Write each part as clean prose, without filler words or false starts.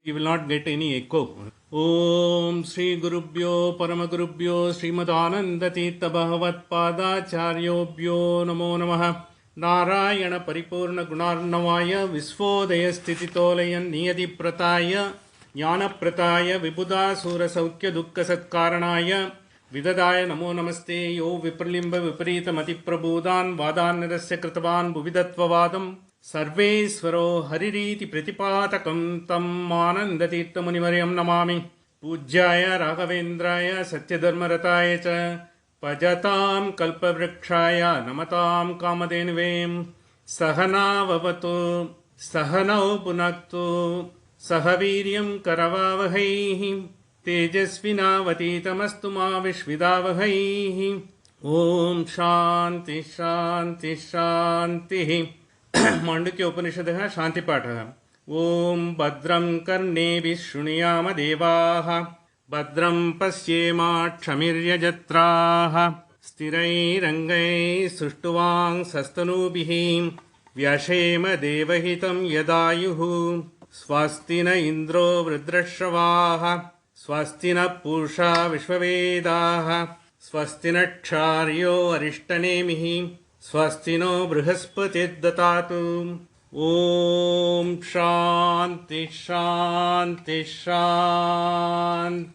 You will not get any echo. Om Sri Gurubhyo Paramagurubhyo Srimadananda Tirtha Bhagavat Padacharyobhyo Namo Namaha Narayana Paripurna Gunarnavaya Visvodaya Stititolayan Niyati Prataya Jnana Prataya Vibhuda Sura Saukya Dukkha Satkaranaya Vidadaya Namo Namaste Yo Vipralimba Viparita Mati Prabodhan Vadan Nirasya Kritavan Bhuvidatva Vadam Sarvesvaro Haririti Pratipatakam Tam Anandatirtha Munivaryam Namami Pujyaya Raghavendraya Satyadharmarataya Cha Pajatam Kalpavrakshaya Namatam Kamadhenuvem Sahana Vavatu Sahanau Punaktu Sahaviryam Karavavahaihi Tejasvinavaditamastu ma Vishvidavahaihi Om Shanti Shanti Shanti Mandukyopanishad Shanti Patha Om Badram Karnevi Shruniyama Devaha Badram Pasyema Kshamirya Jatraha Stirai Rangai Sushtuvang Sastanubihi Vyashema Devahitam Yadayuhu Swastina Indro Vridrashavaha Swastina Pusha Vishwavedaha Swastina Ksharyo Arishtanemihi Swastino Brihaspati Datatu Om Shanti Shanti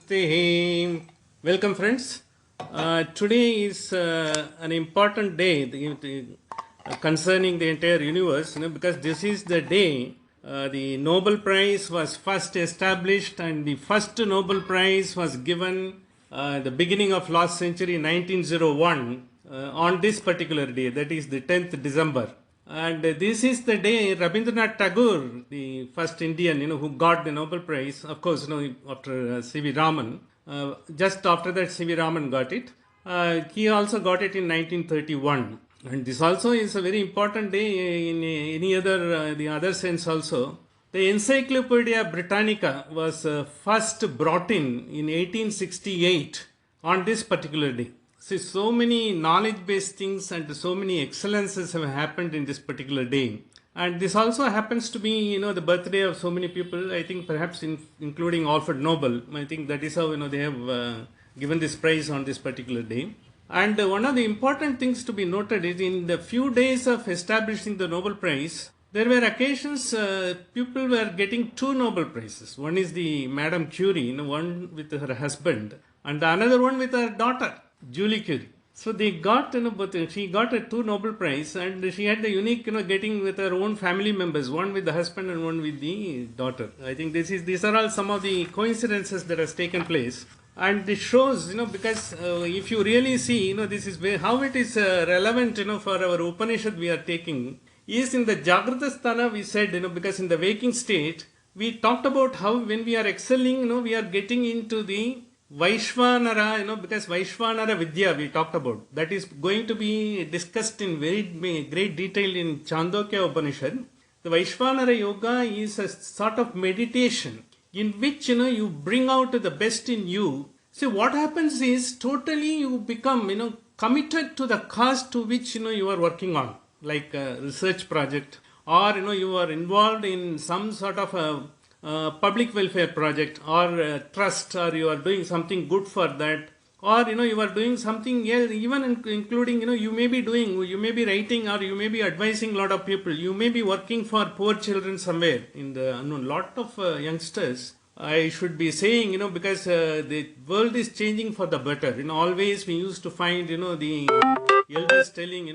Shanti. Welcome friends. Today is an important day concerning the entire universe, because this is the day the Nobel Prize was first established, and the first Nobel Prize was given the beginning of last century 1901 on this particular day, that is the 10th December. And this is the day Rabindranath Tagore, the first Indian who got the Nobel Prize, of course after C.V. Raman, just after that C.V. Raman got it. He also got it in 1931. And this also is a very important day in any other the other sense also. The Encyclopedia Britannica was first brought in 1868 on this particular day. See, so many knowledge-based things and so many excellences have happened in this particular day. And this also happens to be, the birthday of so many people. I think perhaps including Alfred Nobel. I think that is how, they have given this prize on this particular day. And one of the important things to be noted is in the few days of establishing the Nobel Prize, there were occasions people were getting two Nobel Prizes. One is the Madame Curie, one with her husband, and the another one with her daughter, Julie Curie. So they got, she got a two Nobel Prize, and she had the unique, getting with her own family members, one with the husband and one with the daughter. I think these are all some of the coincidences that has taken place. And this shows, because if you really see, this is how it is relevant, for our Upanishad we are taking, is in the Jagrata Sthana we said, because in the waking state, we talked about how when we are excelling, we are getting into the Vaishvanara, because Vaishvanara Vidya we talked about. That is going to be discussed in very great detail in Chandogya Upanishad. The Vaishvanara Yoga is a sort of meditation in which you bring out the best in you. See, what happens is totally you become committed to the cause to which you are working on, like a research project, or you are involved in some sort of a public welfare project or a trust, or you are doing something good for that, or you are doing something else, even including you may be writing, or you may be advising a lot of people, you may be working for poor children somewhere in the unknown. Lot of youngsters, I should be saying, because the world is changing for the better. Always we used to find the elders telling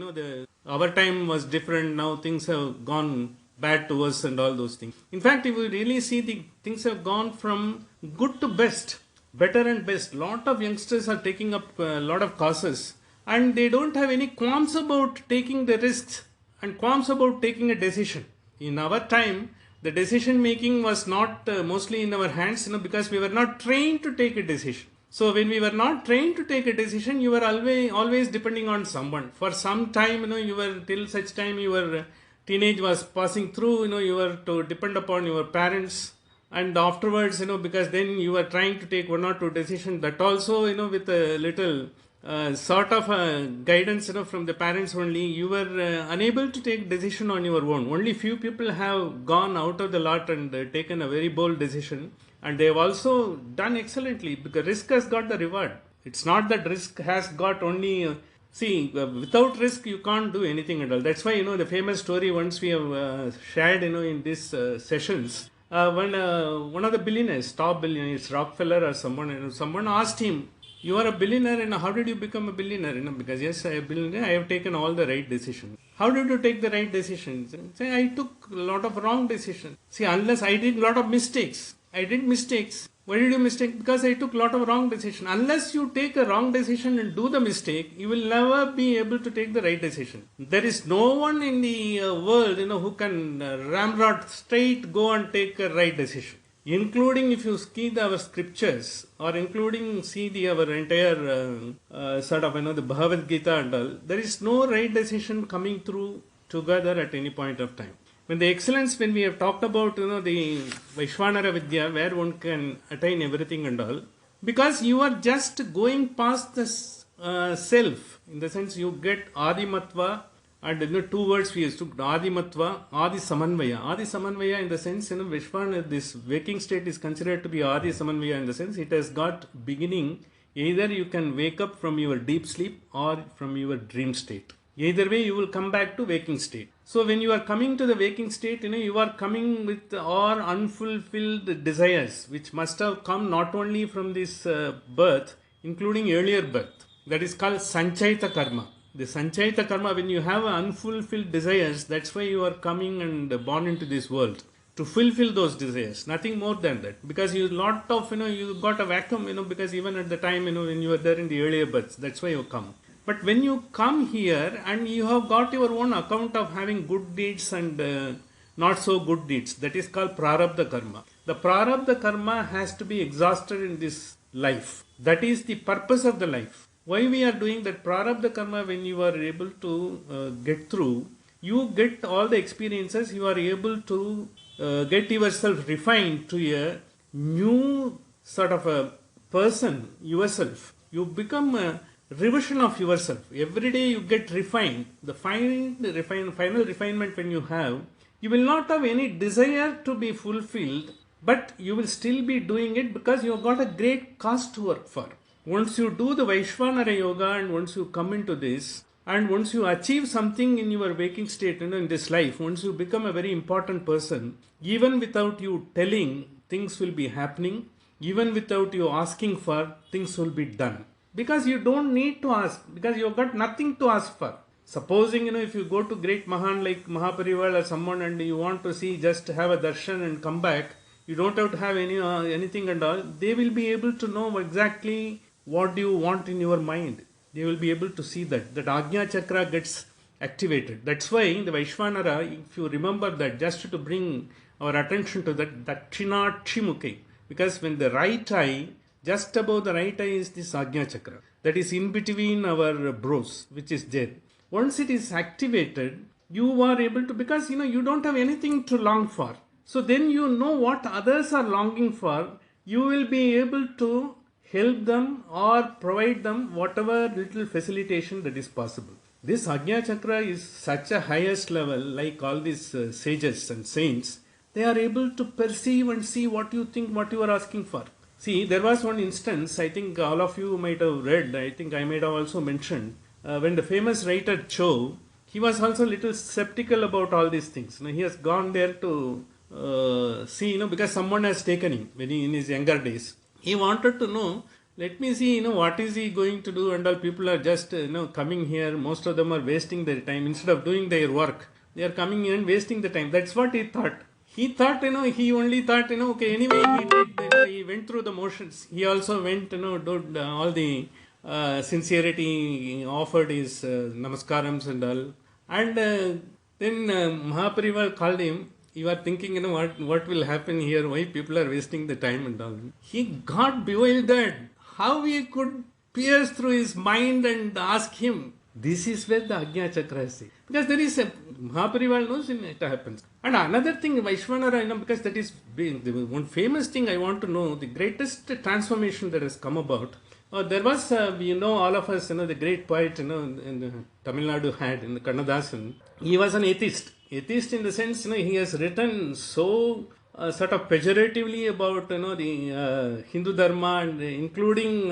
our time was different, now things have gone bad to us and all those things. In fact, if we really see, the things have gone from good to best, better and best. Lot of youngsters are taking up a lot of causes, and they don't have any qualms about taking the risks and qualms about taking a decision. In our time, the decision making was not mostly in our hands, because we were not trained to take a decision. So when we were not trained to take a decision, you were always depending on someone. For some time, you were, till such time your teenage was passing through, you were to depend upon your parents. And afterwards, because then you were trying to take one or two decisions, that also, with a little sort of guidance, from the parents only, you were unable to take decision on your own. Only few people have gone out of the lot and taken a very bold decision, and they have also done excellently, because risk has got the reward. It's not that risk has got only without risk you can't do anything at all. That's why, the famous story once we have shared, in these sessions. When one of the billionaires, top billionaires, Rockefeller or someone, someone asked him, "You are a billionaire, and how did you become a billionaire?" Because yes, I am a billionaire. I have taken all the right decisions. How did you take the right decisions? Say, I took a lot of wrong decisions. See, unless I did a lot of mistakes, I did mistakes. Why did you mistake? Because I took a lot of wrong decision. Unless you take a wrong decision and do the mistake, you will never be able to take the right decision. There is no one in the world, who can ramrod straight go and take a right decision. Including if you see our scriptures, or including our entire sort of, the Bhagavad Gita and all, there is no right decision coming through together at any point of time. When the excellence, when we have talked about, the Vaishvanara Vidya, where one can attain everything and all, because you are just going past the self, in the sense you get Adimatva, and two words we used to, Adimatva, Adi Samanvaya. Adi Samanvaya in the sense, Vishwana, this waking state is considered to be Adi Samanvaya in the sense it has got beginning. Either you can wake up from your deep sleep or from your dream state. Either way, you will come back to waking state. So when you are coming to the waking state, you are coming with all unfulfilled desires, which must have come not only from this birth, including earlier birth. That is called Sanchaita Karma. The Sanchaita Karma, when you have unfulfilled desires, that's why you are coming and born into this world. To fulfill those desires, nothing more than that. Because you lot of, you got a vacuum, because even at the time, when you were there in the earlier births, that's why you come. But when you come here and you have got your own account of having good deeds and not so good deeds, that is called Prarabdha Karma. The Prarabdha Karma has to be exhausted in this life. That is the purpose of the life. Why we are doing that Prarabdha Karma? When you are able to get through, you get all the experiences, you are able to get yourself refined to a new sort of a person, yourself. You become a revision of yourself. Every day you get refined. The final refinement when you have, you will not have any desire to be fulfilled, but you will still be doing it because you have got a great cause to work for. Once you do the Vaishvanara Yoga and once you come into this, and once you achieve something in your waking state, in this life, once you become a very important person, even without you telling, things will be happening. Even without you asking for, things will be done. Because you don't need to ask, because you've got nothing to ask for. Supposing, if you go to great Mahan like Mahaparival or someone and you want to see, just have a darshan and come back, you don't have to have anything and all, they will be able to know exactly what do you want in your mind. They will be able to see that Ajna Chakra gets activated. That's why the Vaishvanara, if you remember that, just to bring our attention to that, Dakshinatshimukhe, because when the right eye, just above the right eye is this Ajna Chakra. That is in between our brows, which is there. Once it is activated, you are able to, because you don't have anything to long for. So then you know what others are longing for. You will be able to help them or provide them whatever little facilitation that is possible. This Ajna Chakra is such a highest level, like all these sages and saints. They are able to perceive and see what you think, what you are asking for. See, there was one instance, I think all of you might have read, I think I might have also mentioned, when the famous writer Cho, he was also a little skeptical about all these things. He has gone there to see, because someone has taken him when he in his younger days. He wanted to know, let me see, what is he going to do, and all people are just, coming here. Most of them are wasting their time. Instead of doing their work, they are coming in and wasting the time. That's what he thought. He thought, he only thought, okay, anyway, he did, he went through the motions. He also went, did all the sincerity, he offered his namaskarams and all. And then Mahaparival called him. You are thinking, what will happen here, why people are wasting the time and all. He got bewildered. How he could pierce through his mind and ask him. This is where the Ajna Chakra is. Because there is a, Mahaparival knows it happens. And another thing, Vaishvanara, because that is the one famous thing I want to know, the greatest transformation that has come about. There was, all of us, the great poet, in Tamil Nadu had, in the Kannadasan. He was an atheist. Atheist in the sense, he has written so sort of pejoratively about, the Hindu Dharma and including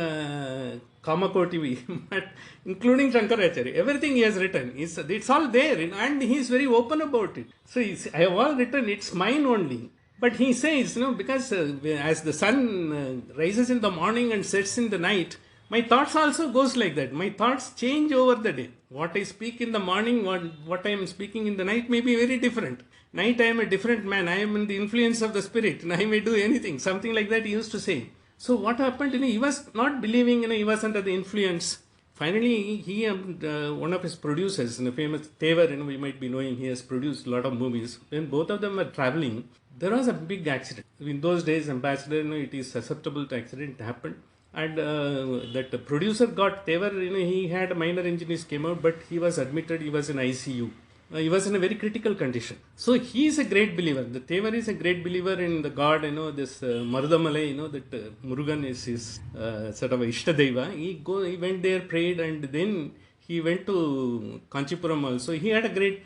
Kamakoti, but including Shankaracharya. Everything he has written, it's all there, and he is very open about it. So I have all written, it's mine only. But he says, because as the sun rises in the morning and sets in the night, my thoughts also goes like that. My thoughts change over the day. What I speak in the morning, what I am speaking in the night may be very different. Night I am a different man. I am in the influence of the spirit and I may do anything. Something like that he used to say. So what happened, he was not believing, he was under the influence. Finally, he and one of his producers, famous Tevar, we might be knowing, he has produced a lot of movies. When both of them were traveling, there was a big accident. In those days, Ambassador, it is susceptible to accident. It happened. And that producer got Tevar, he had minor injuries came out, but he was admitted, he was in ICU. He was in a very critical condition. So he is a great believer. The Tevar is a great believer in the god, this Marudamalai, that Murugan is his sort of Ishtadeva. He went there, prayed, and then he went to Kanchipuram also. He had a great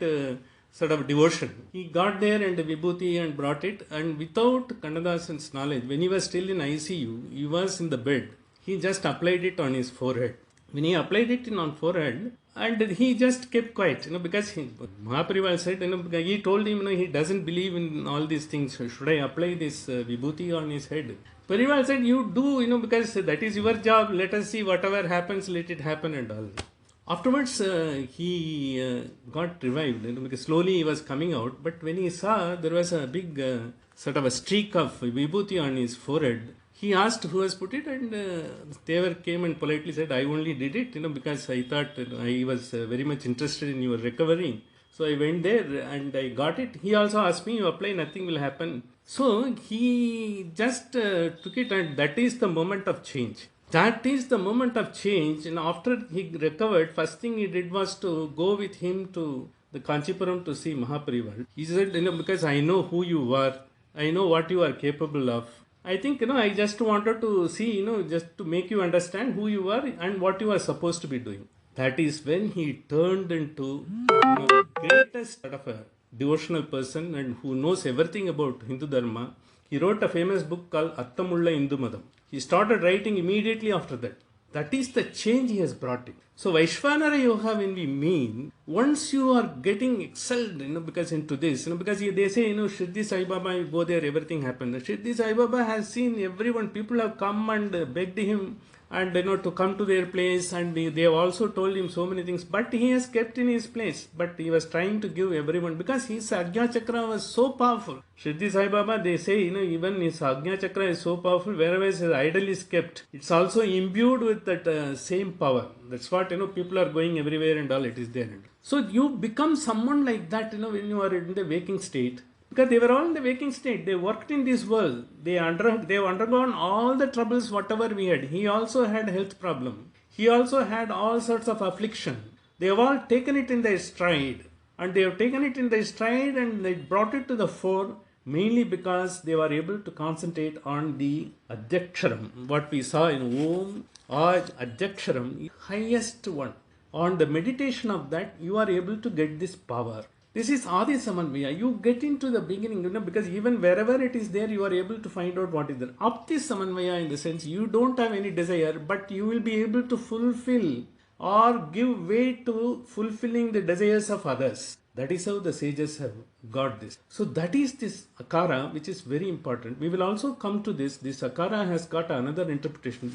sort of devotion. He got there and Vibhuti and brought it, and without Kannadasan's knowledge, when he was still in ICU, he was in the bed. He just applied it on his forehead. When he applied it on forehead, and he just kept quiet, because Mahaparival said, he told him, he doesn't believe in all these things. Should I apply this Vibhuti on his head? Parival said, you do, because that is your job. Let us see whatever happens, let it happen and all. Afterwards, he got revived, because slowly he was coming out. But when he saw there was a big sort of a streak of Vibhuti on his forehead, he asked who has put it, and Tevar came and politely said, I only did it, because I thought I was very much interested in your recovery. So I went there and I got it. He also asked me, you apply, nothing will happen. So he just took it, and that is the moment of change. That is the moment of change. And after he recovered, first thing he did was to go with him to the Kanchipuram to see Mahaparival. He said, because I know who you are, I know what you are capable of. I think, I just wanted to see, just to make you understand who you are and what you are supposed to be doing. That is when he turned into the greatest sort of a devotional person and who knows everything about Hindu Dharma. He wrote a famous book called Attamulla Hindu Madam. He started writing immediately after that. That is the change he has brought in. So Vaishvanara Yoga, when we mean, once you are getting excelled, because into this, because they say, Shriddhi Sai Baba, you go there, everything happens. Shriddhi Sai Baba has seen everyone, people have come and begged him and to come to their place, and they have also told him so many things, but he has kept in his place. But he was trying to give everyone, because his Ajna Chakra was so powerful. Shriddhi Sai Baba, they say, even his Ajna Chakra is so powerful, wherever his idol is kept, it's also imbued with that same power. That's what, people are going everywhere and all, it is there. So you become someone like that, when you are in the waking state. Because they were all in the waking state. They worked in this world. They have undergone all the troubles, whatever we had. He also had health problem. He also had all sorts of affliction. They have all taken it in their stride. And they have taken it in their stride and they brought it to the fore, mainly because they were able to concentrate on the Adhyaksharam. What we saw in Om, Aj, Adhyaksharam, highest one. On the meditation of that, you are able to get this power. This is Adi Samanvaya. You get into the beginning, because even wherever it is there, you are able to find out what is there. Apti Samanvaya, in the sense, you don't have any desire, but you will be able to fulfill or give way to fulfilling the desires of others. That is how the sages have got this. So that is this Akara, which is very important. We will also come to this. This Akara has got another interpretation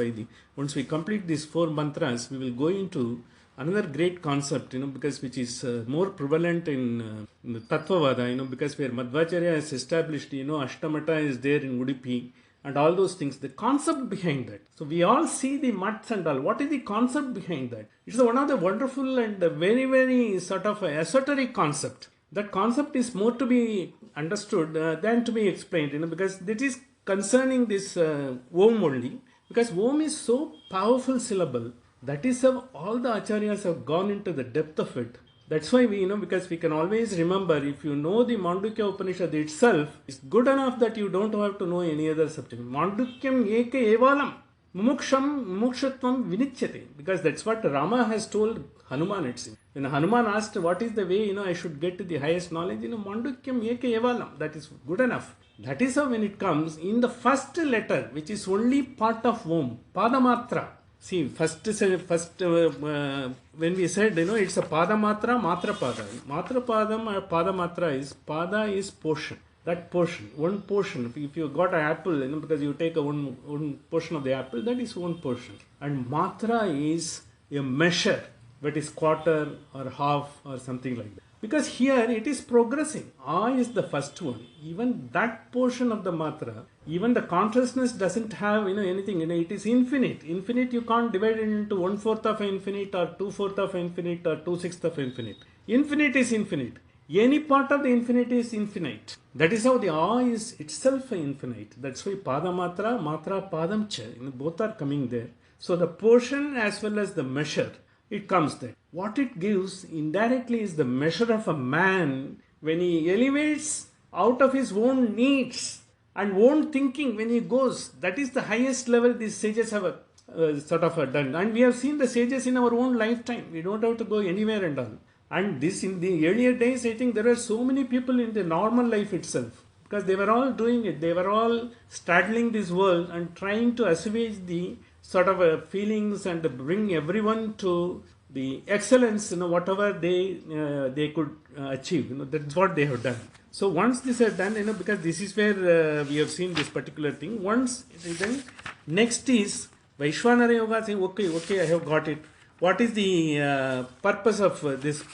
once we complete these 4 mantras, we will go into another great concept, because which is more prevalent in Tattvavada, because where Madhvacharya has established, Ashtamata is there in Udupi and all those things, the concept behind that. So we all see the mats and all. What is the concept behind that? It's one of the wonderful and very, very sort of esoteric concept. That concept is more to be understood than to be explained, because that is concerning this Om only, because Om is so powerful syllable. That is how all the acharyas have gone into the depth of it. That's why we, because we can always remember, if you know the Mandukyopanishad itself, it's good enough that you don't have to know any other subject. Mandukyam eka evalam. mumukshutvam vinichyate, because that's what Rama has told Hanuman. It's when Hanuman asked what is the way I should get to the highest knowledge, Mandukyam eke evalam, that is good enough. That is how when it comes in the first letter, which is only part of Om, Padamatra. See, first when we said, it's a Padamatra, Matra Pada. Matra Padam or Padamatra is, Pada is portion. That portion, one portion. If you got an apple, because you take one portion of the apple, that is one portion. And Matra is a measure, that is quarter or half or something like that. Because here it is progressing. A is the first one. Even that portion of the matra, even the consciousness doesn't have anything. It is infinite. Infinite, you can't divide it into 1/4 of infinite or 2/4 of infinite or 2/6 of infinite. Infinite is infinite. Any part of the infinite is infinite. That is how the A is itself infinite. That's why Pada Matra, Matra Padam Cha, both are coming there. So the portion as well as the measure, it comes there. What it gives indirectly is the measure of a man when he elevates out of his own needs and own thinking when he goes. That is the highest level these sages have done. And we have seen the sages in our own lifetime. We don't have to go anywhere and all. And this in the earlier days, I think there are so many people in the normal life itself, because they were all doing it. They were all straddling this world and trying to assuage the sort of feelings and bring everyone to the excellence, whatever they could achieve. That's what they have done. So once this is done, because this is where we have seen this particular thing. Once it is done, next is Vaishwanara Yoga saying, okay, I have got it. What is the purpose of this?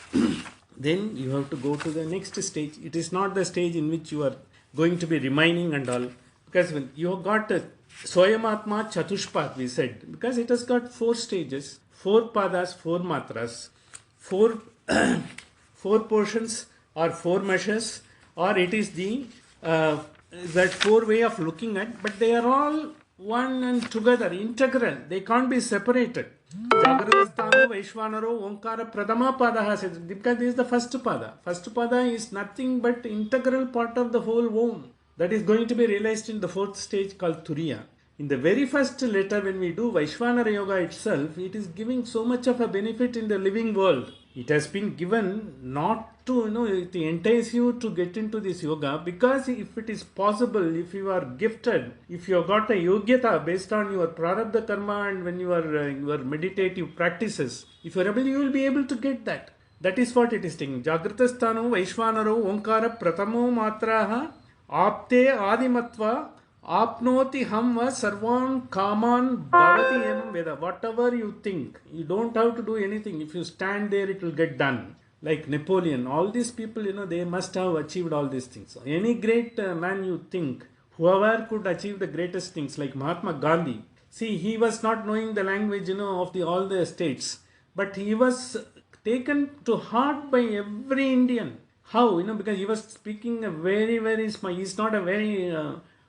Then you have to go to the next stage. It is not the stage in which you are going to be remaining and all. Because when you have got Swayamatma Chatushpat, we said, because it has got 4 stages, 4 padas, 4 matras, 4 portions or 4 measures, or it is the that 4 way of looking at, but they are all one and together, integral. They can't be separated. Jagradasthano, Vaishwanaro, Omkara, Pradama Padaha says, because this is the first pada. First pada is nothing but integral part of the whole Om. That is going to be realized in the 4th stage called Turiya. In the very first letter, when we do Vaishwanara Yoga itself, it is giving so much of a benefit in the living world. It has been given not to, it entices you to get into this yoga, because if it is possible, if you are gifted, if you have got a yogyata based on your prarabdha karma and when you are your meditative practices, if you are able, you will be able to get that. That is what it is saying. Jagratastano, Vaishwanaro, Omkara, Pratamo Matraha, Apte Adimatva, Apnoti Hamva Sarvan Kaman Bhavati Emam Veda. Whatever you think, you don't have to do anything. If you stand there, it will get done. Like Napoleon, all these people, they must have achieved all these things. Any great man you think, whoever could achieve the greatest things, like Mahatma Gandhi. See, he was not knowing the language, of all the states, but he was taken to heart by every Indian. How? Because he was speaking a very, very small. He's not a very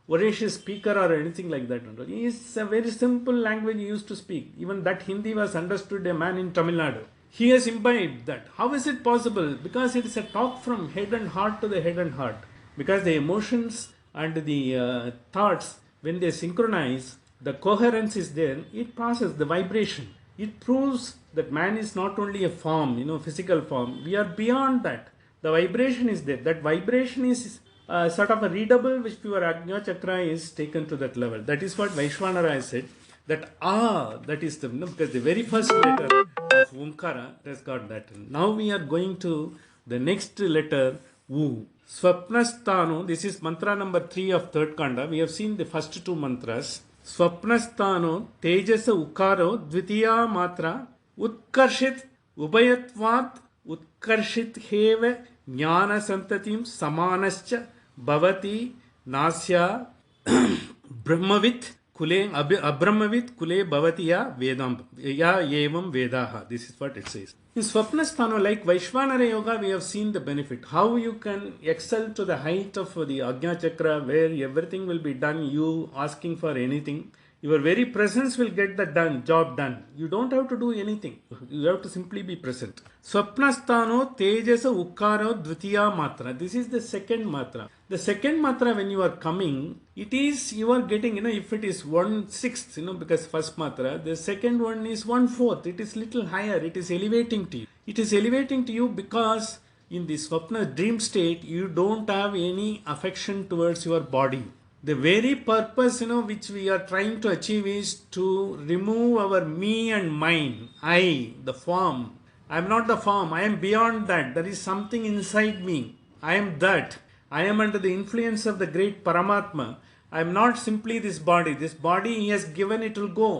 voracious speaker or anything like that. He is a very simple language he used to speak. Even that Hindi was understood a man in Tamil Nadu. He has imbibed that. How is it possible? Because it is a talk from head and heart to the head and heart. Because the emotions and the thoughts, when they synchronize, the coherence is there. It passes the vibration. It proves that man is not only a form, physical form. We are beyond that. The vibration is there. That vibration is sort of a readable, which your Ajna Chakra is taken to that level. That is what Vaishwanara has said. That is because the very first letter of Omkara has got that. Now we are going to the next letter, U. Swapnasthano, this is mantra number 3 of 3rd Kanda. We have seen the first 2 mantras. Swapnasthano, Tejasa Ukaro, Dvitiya Matra, Utkarshit, Ubayatvat, Utkarshit Heva, Jnana Santatim, Samanascha, Bhavati, Nasya, Brahmavit, Kule, Abrahmavit, Kule, Bhavatiya, Vedam, Ya Yevam Vedaha. This is what it says. In Swapnasthana, like Vaishwanara Yoga, we have seen the benefit. How you can excel to the height of the Ajna Chakra, where everything will be done, you asking for anything. Your very presence will get the job done. You don't have to do anything. You have to simply be present. Swapnasthano tejasa ukkaro dvitiya matra. This is the second matra. The second matra, when you are coming, it is you are getting, if it is 1/6, because first matra, the second one is 1/4. It is little higher. It is elevating to you. It is elevating to you because in the swapna dream state, you don't have any affection towards your body. The very purpose, which we are trying to achieve is to remove our me and mine, I, the form. I am not the form. I am beyond that. There is something inside me. I am that. I am under the influence of the great Paramatma. I am not simply this body. This body He has given, it will go.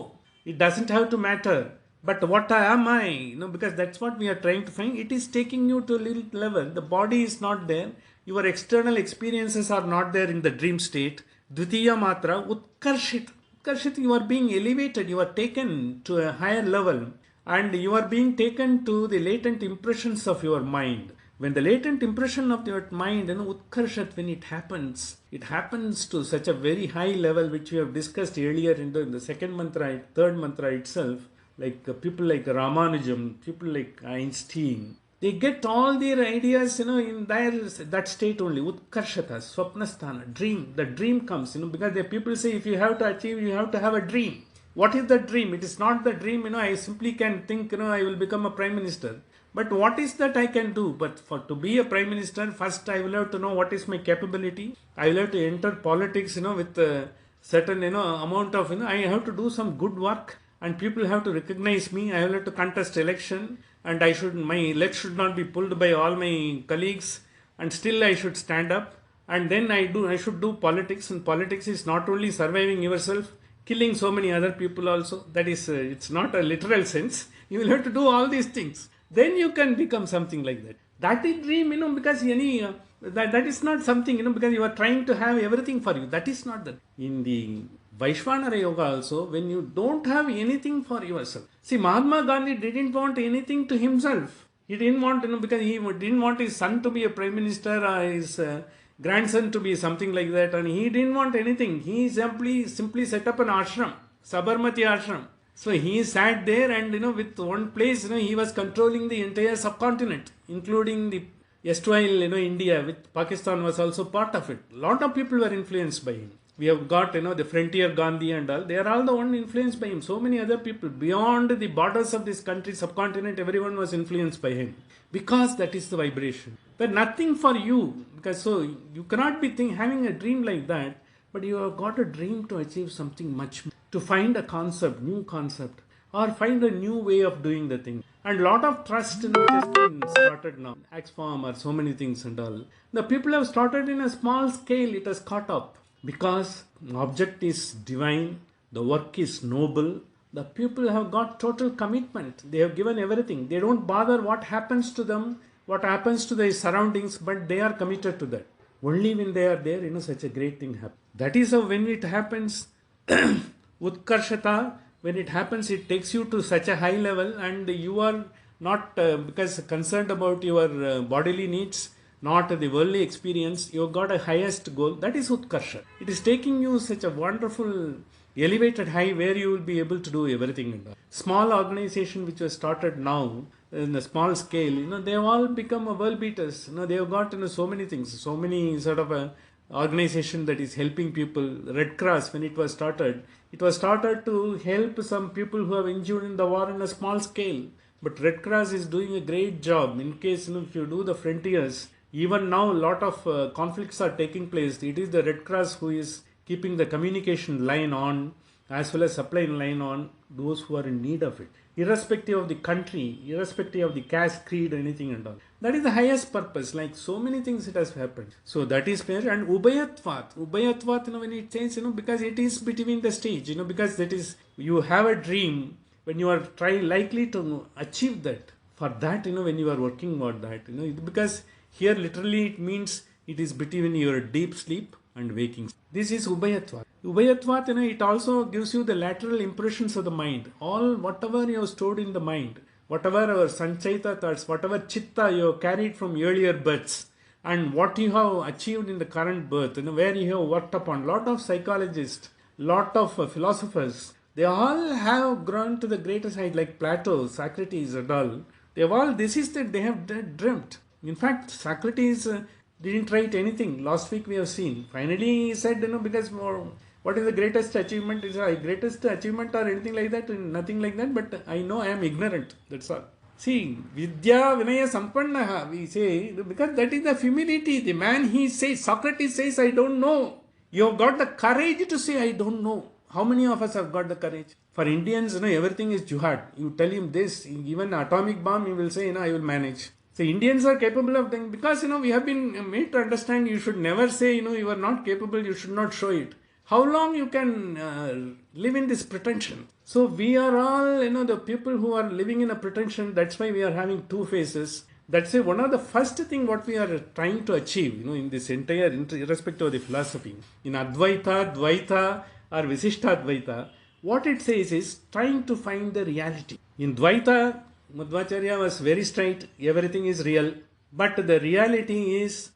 It doesn't have to matter. But what am I? Because that's what we are trying to find. It is taking you to a little level. The body is not there. Your external experiences are not there in the dream state. Dvitiya matra, utkarshit. Utkarshit, you are being elevated, you are taken to a higher level, and you are being taken to the latent impressions of your mind. When the latent impression of your mind, utkarshat, when it happens to such a very high level, which we have discussed earlier in the second mantra, third mantra itself, like people like Ramanujam, people like Einstein. They get all their ideas, in that state only. Utkarshata, swapnasthana, dream. The dream comes, because the people say if you have to achieve, you have to have a dream. What is the dream? It is not the dream, I simply can think, I will become a prime minister. But what is that I can do? But to be a prime minister, first I will have to know what is my capability. I will have to enter politics, with a certain, amount of, I have to do some good work. And people have to recognize me. I will have to contest election, and my legs should not be pulled by all my colleagues, and still I should stand up. And then I should do politics, and politics is not only surviving yourself, killing so many other people also. That is, it's not a literal sense. You will have to do all these things. Then you can become something like that. That is dream, because that is not something, because you are trying to have everything for you. That is not that. In the Vaishvanara Yoga also, when you don't have anything for yourself. See, Mahatma Gandhi didn't want anything to himself. He didn't want, because he didn't want his son to be a prime minister or his grandson to be something like that. And he didn't want anything. He simply set up an ashram, Sabarmati ashram. So he sat there and, with one place, he was controlling the entire subcontinent, including the erstwhile, India, with Pakistan was also part of it. A lot of people were influenced by him. We have got, the Frontier Gandhi and all. They are all the one influenced by him. So many other people beyond the borders of this country, subcontinent, everyone was influenced by him. Because that is the vibration. But nothing for you. Because so you cannot be having a dream like that. But you have got a dream to achieve something much more. To find a concept, new concept. Or find a new way of doing the thing. And lot of trust which has been started now. Axform or so many things and all. The people have started in a small scale. It has caught up. Because the object is divine, the work is noble, the people have got total commitment. They have given everything. They don't bother what happens to them, what happens to their surroundings, but they are committed to that. Only when they are there, such a great thing happens. That is how when it happens, Utkarshata, when it happens, it takes you to such a high level and you are not because concerned about your bodily needs, not the worldly experience, you have got a highest goal. That is Utkarsha. It is taking you such a wonderful elevated high where you will be able to do everything. Small organization which was started now in a small scale, they have all become world beaters. They have got so many things, so many sort of a organization that is helping people. Red Cross, when it was started to help some people who have injured in the war on a small scale. But Red Cross is doing a great job. In case if you do the frontiers, even now a lot of conflicts are taking place. It is the Red Cross who is keeping the communication line on as well as supply line on those who are in need of it. Irrespective of the country, irrespective of the caste, creed, anything and all. That is the highest purpose. Like so many things it has happened. So that is fair. And Ubayatvat, when it says, because it is between the stage, because that is, you have a dream when you are likely to achieve that. For that, when you are working on that, because here literally it means it is between your deep sleep and waking. This is Ubayatvat. Ubayatvat, it also gives you the lateral impressions of the mind. All whatever you have stored in the mind, whatever our sanchaita thoughts, whatever chitta you have carried from earlier births, and what you have achieved in the current birth, where you have worked upon. Lot of psychologists lot of philosophers, they all have grown to the greatest height, like Plato, Socrates, and all. They have all, this is that they have dreamt. In fact, Socrates didn't write anything. Last week we have seen. Finally, he said, because more, what is the greatest achievement? Is a greatest achievement or anything like that? Nothing like that. But I know I am ignorant. That's all. See, Vidya Vinaya Sampannaha, we say, because that is the humility. The man, he says, Socrates says, I don't know. You have got the courage to say, I don't know. How many of us have got the courage? For Indians, everything is jihad. You tell him this, even atomic bomb, he will say, I will manage. So Indians are capable of things because, we have been made to understand you should never say, you are not capable, you should not show it. How long you can live in this pretension? So we are all, the people who are living in a pretension. That's why we are having two faces. That's one of the first thing what we are trying to achieve, in this entire, irrespective of the philosophy. In Advaita, Dvaita or Visishta Advaita, what it says is trying to find the reality. In Dvaita, Madhvacharya was very straight, everything is real. But the reality is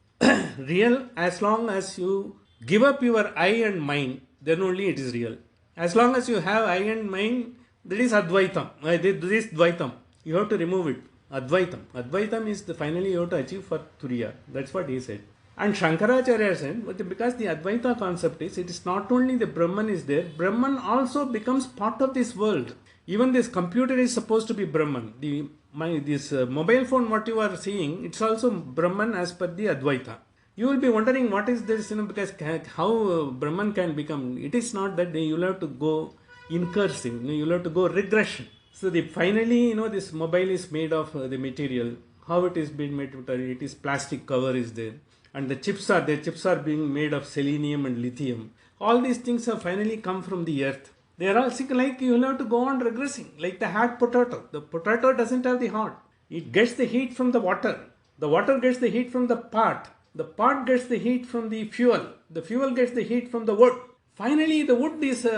real as long as you give up your I and mind, then only it is real. As long as you have I and mind, that is Advaitam. This is Dvaitam. You have to remove it. Advaitam. Advaitam is finally you have to achieve for Turiya. That's what he said. And Shankaracharya said, because the Advaita concept is, it is not only the Brahman is there, Brahman also becomes part of this world. Even this computer is supposed to be Brahman. This mobile phone, what you are seeing, it's also Brahman as per the Advaita. You will be wondering what is this, because how Brahman can become. It is not that you will have to go incursing, you will have to go regression. So finally, this mobile is made of the material. How it is being made? It is plastic cover is there. And the chips are there. Chips are being made of selenium and lithium. All these things have finally come from the earth. They are all like you will have to go on regressing. Like the hard potato. The potato doesn't have the heart. It gets the heat from the water. The water gets the heat from the pot. The pot gets the heat from the fuel. The fuel gets the heat from the wood. Finally, the wood is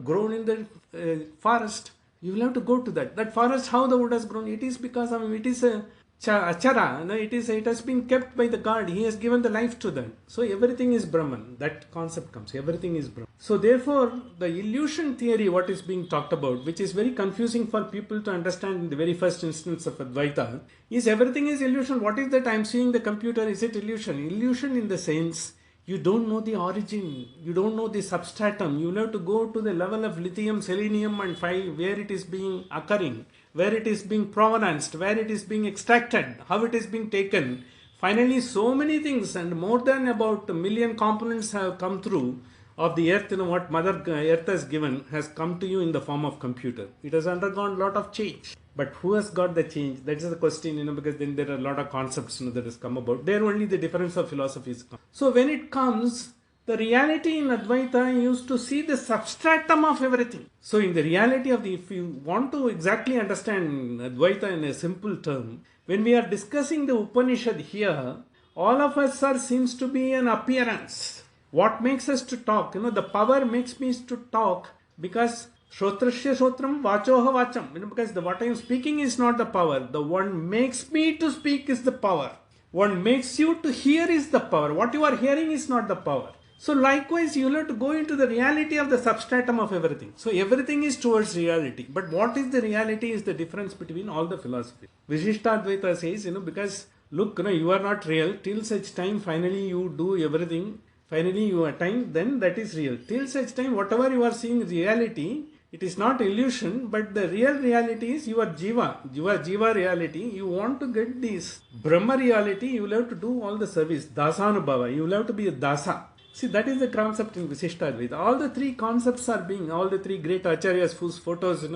grown in the forest. You will have to go to that. That forest, how the wood has grown, it is because of it is a achara. It has been kept by the God. He has given the life to that. So everything is Brahman. That concept comes. Everything is Brahman. So therefore, the illusion theory, what is being talked about, which is very confusing for people to understand in the very first instance of Advaita, is everything is illusion. What is that I am seeing the computer? Is it illusion? Illusion in the sense, you don't know the origin, you don't know the substratum. You have to go to the level of lithium, selenium and find where it is being occurring, where it is being provenanced, where it is being extracted, how it is being taken. Finally, so many things and more than about 1 million components have come through of the earth, what Mother Earth has given has come to you in the form of computer. It has undergone a lot of change. But who has got the change? That is the question, because then there are a lot of concepts that has come about. There only the difference of philosophies come. So when it comes, the reality in Advaita used to see the substratum of everything. So in the reality of if you want to exactly understand Advaita in a simple term, when we are discussing the Upanishad here, all of us seems to be an appearance. What makes us to talk? The power makes me to talk because Shrotrasya Shrotram Vachoha Vacham. Because what I am speaking is not the power. The one makes me to speak is the power. One makes you to hear is the power. What you are hearing is not the power. So likewise, you have to go into the reality of the substratum of everything. So everything is towards reality. But what is the reality is the difference between all the philosophies. Visishta Advaita says, because look, you are not real. Till such time, finally you do everything. Finally you attain, then that is real. Till such time, whatever you are seeing reality, it is not illusion, but the real reality is your jiva reality. You want to get this Brahma reality, you will have to do all the service. Dasanubhava, you will have to be a dasa. See, that is the concept in Visishta Advaita. All the three concepts are being, all the three great acharyas whose photos,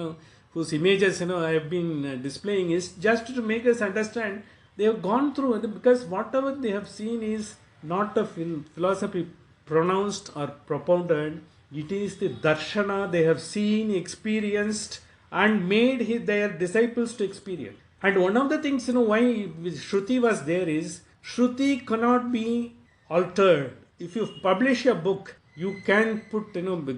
whose images, I have been displaying is just to make us understand they have gone through it, because whatever they have seen is not a philosophy pronounced or propounded. It is the darshana they have seen, experienced and made their disciples to experience. And one of the things, why Shruti was there is, Shruti cannot be altered. If you publish a book, you can put,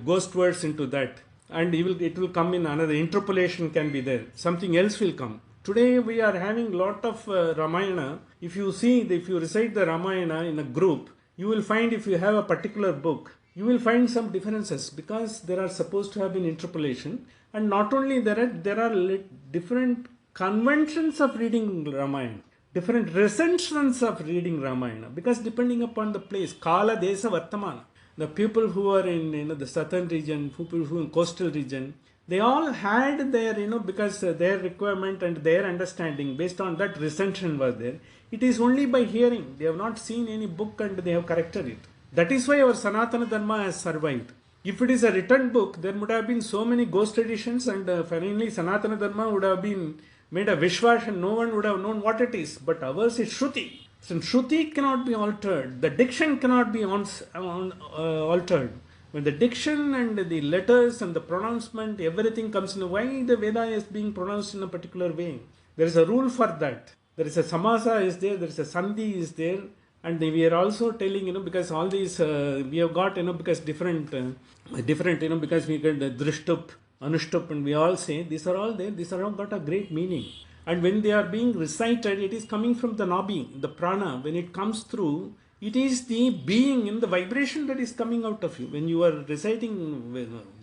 ghost words into that and it will come in another, interpolation can be there. Something else will come. Today we are having lot of Ramayana. If you recite the Ramayana in a group, you will find if you have a particular book, you will find some differences because there are supposed to have been interpolation, and not only there are different conventions of reading Ramayana, different recensions of reading Ramayana, because depending upon the place, Kala Desa Vartamana, the people who are in the southern region, people who in coastal region, they all had their because their requirement and their understanding based on that recension was there. It is only by hearing. They have not seen any book and they have corrected it. That is why our Sanatana Dharma has survived. If it is a written book, there would have been so many ghost editions, and finally Sanatana Dharma would have been made a Vishwash and no one would have known what it is. But ours is Shruti. So Shruti cannot be altered. The diction cannot be altered. When the diction and the letters and the pronouncement, everything comes in. Why the Veda is being pronounced in a particular way? There is a rule for that. There is a samasa is there, there is a sandhi is there, and we are also telling, because all these, we have got, because different, because we get the drishtup, anushtup, and we all say, these are all there, these are all got a great meaning. And when they are being recited, it is coming from the nabi, the prana. When it comes through, it is the being in the vibration that is coming out of you. When you are reciting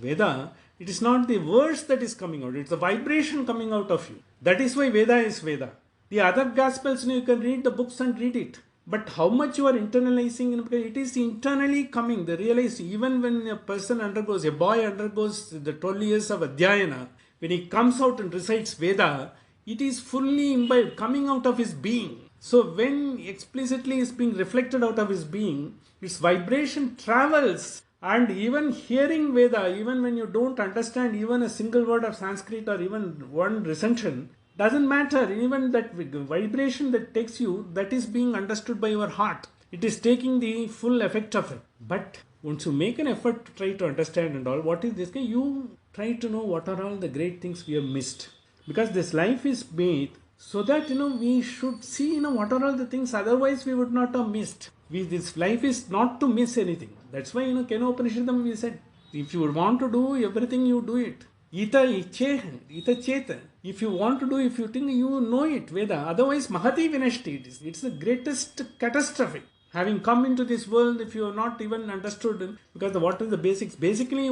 Veda, it is not the words that is coming out, it's the vibration coming out of you. That is why Veda is Veda. The other Gospels, you can read the books and read it. But how much you are internalizing, because it is internally coming. The realize, even when a boy undergoes the 12 years of Adhyayana, when he comes out and recites Veda, it is fully imbibed, coming out of his being. So when explicitly is being reflected out of his being, its vibration travels. And even hearing Veda, even when you don't understand even a single word of Sanskrit or even one recension, doesn't matter. Even that vibration that takes you, that is being understood by your heart. It is taking the full effect of it. But once you make an effort to try to understand and all, what is this? You try to know what are all the great things we have missed. Because this life is made so that we should see what are all the things, otherwise we would not have missed. This life is not to miss anything. That's why Kena Upanishadam we said, if you would want to do everything, you do it. Ita cheta. If you want to do, if you think, you know it, Veda. Otherwise, Mahati Vinashti. It's the greatest catastrophe. Having come into this world, if you have not even understood, because what is the basics? Basically,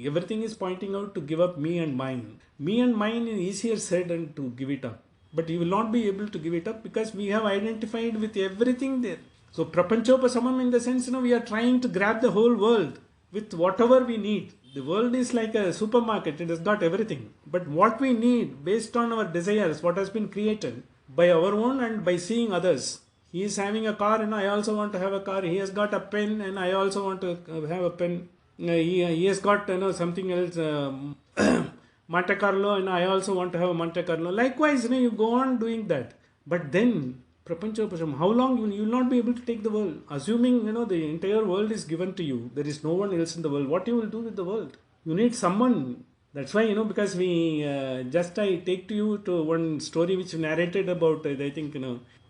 everything is pointing out to give up me and mine. Me and mine is easier said than to give it up. But you will not be able to give it up because we have identified with everything there. So, Prapanchopasamam, in the sense, we are trying to grab the whole world with whatever we need. The world is like a supermarket, it has got everything. But what we need, based on our desires, what has been created by our own and by seeing others. He is having a car and I also want to have a car. He has got a pen and I also want to have a pen. He has got something else, Monte Carlo, and I also want to have a Monte Carlo. Likewise, you go on doing that. But then, Prapanchopasam, how long you will not be able to take the world? Assuming the entire world is given to you, there is no one else in the world. What you will do with the world? You need someone. That's why because we I take to you to one story which narrated about I think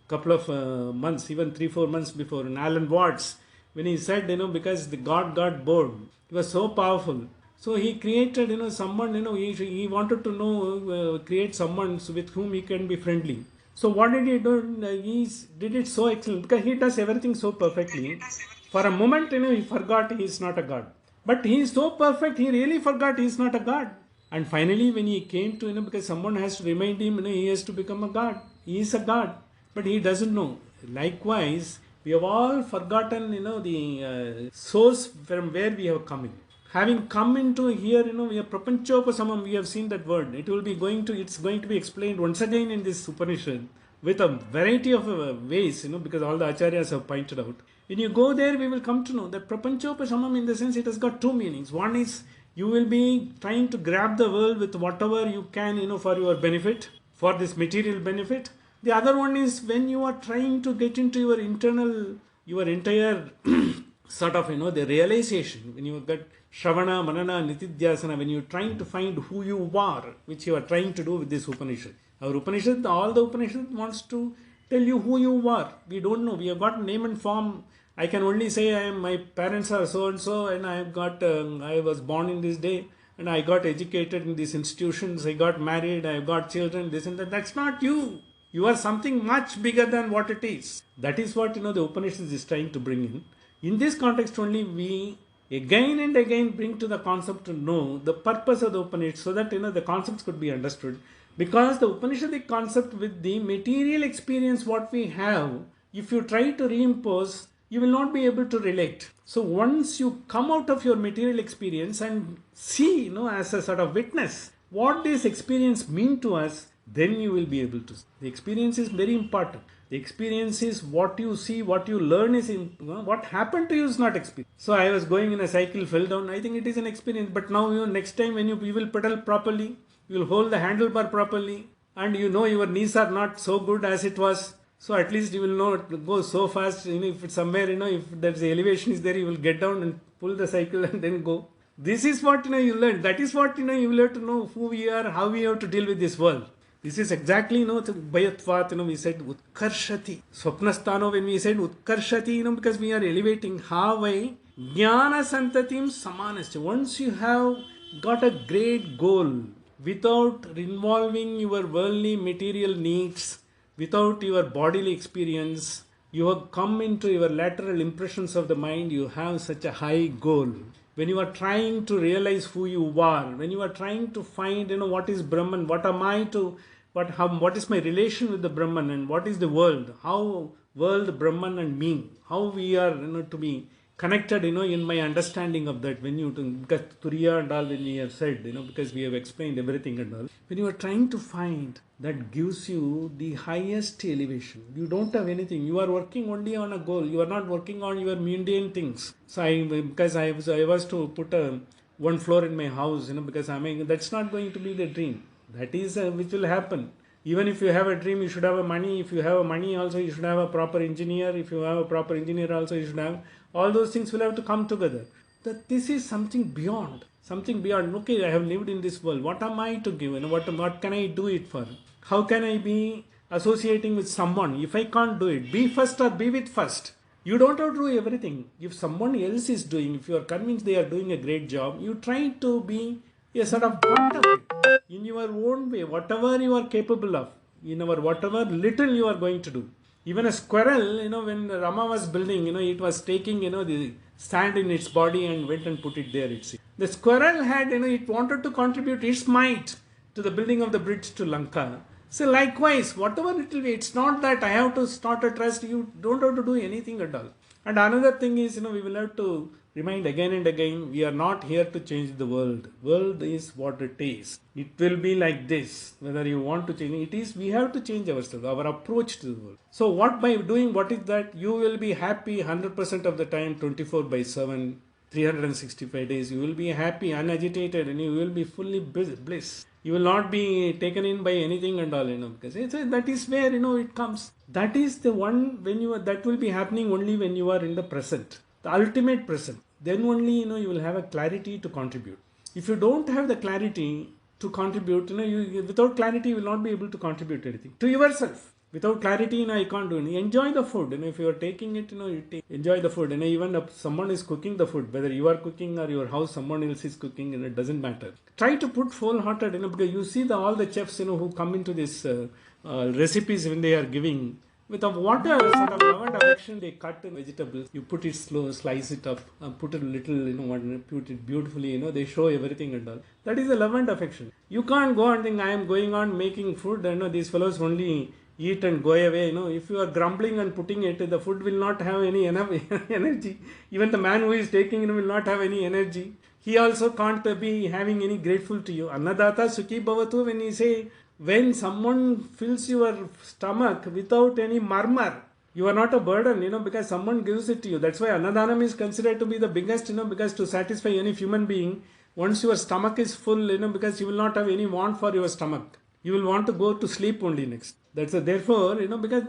couple of months, even 3-4 months before, in Alan Watts, when he said because the God got bored, he was so powerful. So he created someone he wanted to create someone with whom he can be friendly. So what did he do? He did it so excellent because he does everything so perfectly. For a moment, he forgot he is not a god. But he is so perfect, he really forgot he is not a god. And finally, when he came to, because someone has to remind him, he has to become a god. He is a god, but he doesn't know. Likewise, we have all forgotten, the source from where we have come in. Having come into here, we have Prapanchopasamam, we have seen that word. It's going to be explained once again in this Upanishad with a variety of ways, because all the acharyas have pointed out. When you go there, we will come to know that Prapanchopasamam, in the sense, it has got two meanings. One is, you will be trying to grab the world with whatever you can, for your benefit, for this material benefit. The other one is when you are trying to get into your entire sort of, the realization, when you get Shravana, Manana, Nitidhyasana, when you are trying to find who you are, which you are trying to do with this Upanishad. Our Upanishad, all the Upanishad wants to tell you who you are. We don't know. We have got name and form. I can only say my parents are so and so, and I was born in this day, and I got educated in these institutions, I got married, I got children, this and that. That's not you. You are something much bigger than what it is. That is what the Upanishad is trying to bring in. In this context only, we again and again bring to the concept to know the purpose of the Upanishad, so that the concepts could be understood. Because the Upanishadic concept with the material experience what we have, if you try to reimpose, you will not be able to relate. So once you come out of your material experience and see, as a sort of witness, what this experience mean to us, then you will be able to. The experience is very important. The experience is what you see, what you learn is what happened to you is not experience. So I was going in a cycle, fell down. I think it is an experience. But now next time when you will pedal properly, you will hold the handlebar properly, and your knees are not so good as it was. So at least you will not go so fast. If it's somewhere, if there's the elevation is there, you will get down and pull the cycle and then go. This is what you learn. That is what you will have to know who we are, how we have to deal with this world. This is exactly, Bayatvat, we said Utkarshati. Swapnasthano, when we said Utkarshati, because we are elevating, Havai, Jnana Santatim Samanascha. Once you have got a great goal, without involving your worldly material needs, without your bodily experience, you have come into your lateral impressions of the mind, you have such a high goal. When you are trying to realize who you are, when you are trying to find, what is Brahman, what am I to, what is my relation with the Brahman, and what is the world, how world, Brahman and me, how we are, to be connected, in my understanding of that. When because Turiya and all, when we have said, because we have explained everything and all, when you are trying to find, that gives you the highest elevation. You don't have anything. You are working only on a goal. You are not working on your mundane things. So because I was to put one floor in my house, because that's not going to be the dream. That is which will happen. Even if you have a dream, you should have a money. If you have a money also, you should have a proper engineer. If you have a proper engineer also, you should have. All those things will have to come together. That this is something beyond. Something beyond. Okay, I have lived in this world. What am I to give? What can I do it for? How can I be associating with someone if I can't do it? Be first or be with first. You don't have to do everything. If someone else is doing, if you are convinced they are doing a great job, you try to be a sort of part of it in your own way, whatever you are capable of, whatever little you are going to do. Even a squirrel, when Rama was building, it was taking, the sand in its body and went and put it there. The squirrel had, it wanted to contribute its might to the building of the bridge to Lanka. So likewise, whatever it will be, it's not that I have to start a trust. You don't have to do anything at all. And another thing is, we will have to remind again and again, we are not here to change the world. World is what it is. It will be like this. Whether you want to change it is, we have to change ourselves, our approach to the world. So what by doing, what is that? You will be happy 100% of the time, 24/7, 365 days. You will be happy, unagitated, and you will be fully bliss. You will not be taken in by anything and all, because that is where, it comes. That is the one, that will be happening only when you are in the present, the ultimate present. Then only, you will have a clarity to contribute. If you don't have the clarity to contribute, without clarity, you will not be able to contribute anything to yourself. Without clarity, I can't do anything. Enjoy the food. If you are taking it, enjoy the food. Even if someone is cooking the food, whether you are cooking or your house, someone else is cooking, it doesn't matter. Try to put full-hearted, because you see all the chefs, who come into this recipes when they are giving, with a water sort of love and affection, they cut the vegetables. You put it slow, slice it up, put it a little, put it beautifully. They show everything and all. That is a love and affection. You can't go and think I am going on making food. These fellows only eat and go away. If you are grumbling and putting it, the food will not have any enough energy. Even the man who is taking will not have any energy. He also can't be having any grateful to you. Annadata Sukhi Bhavatu, when he say, when someone fills your stomach without any murmur, you are not a burden, because someone gives it to you. That's why Annadanam is considered to be the biggest, because to satisfy any human being, once your stomach is full, because you will not have any want for your stomach. You will want to go to sleep only next. Therefore, because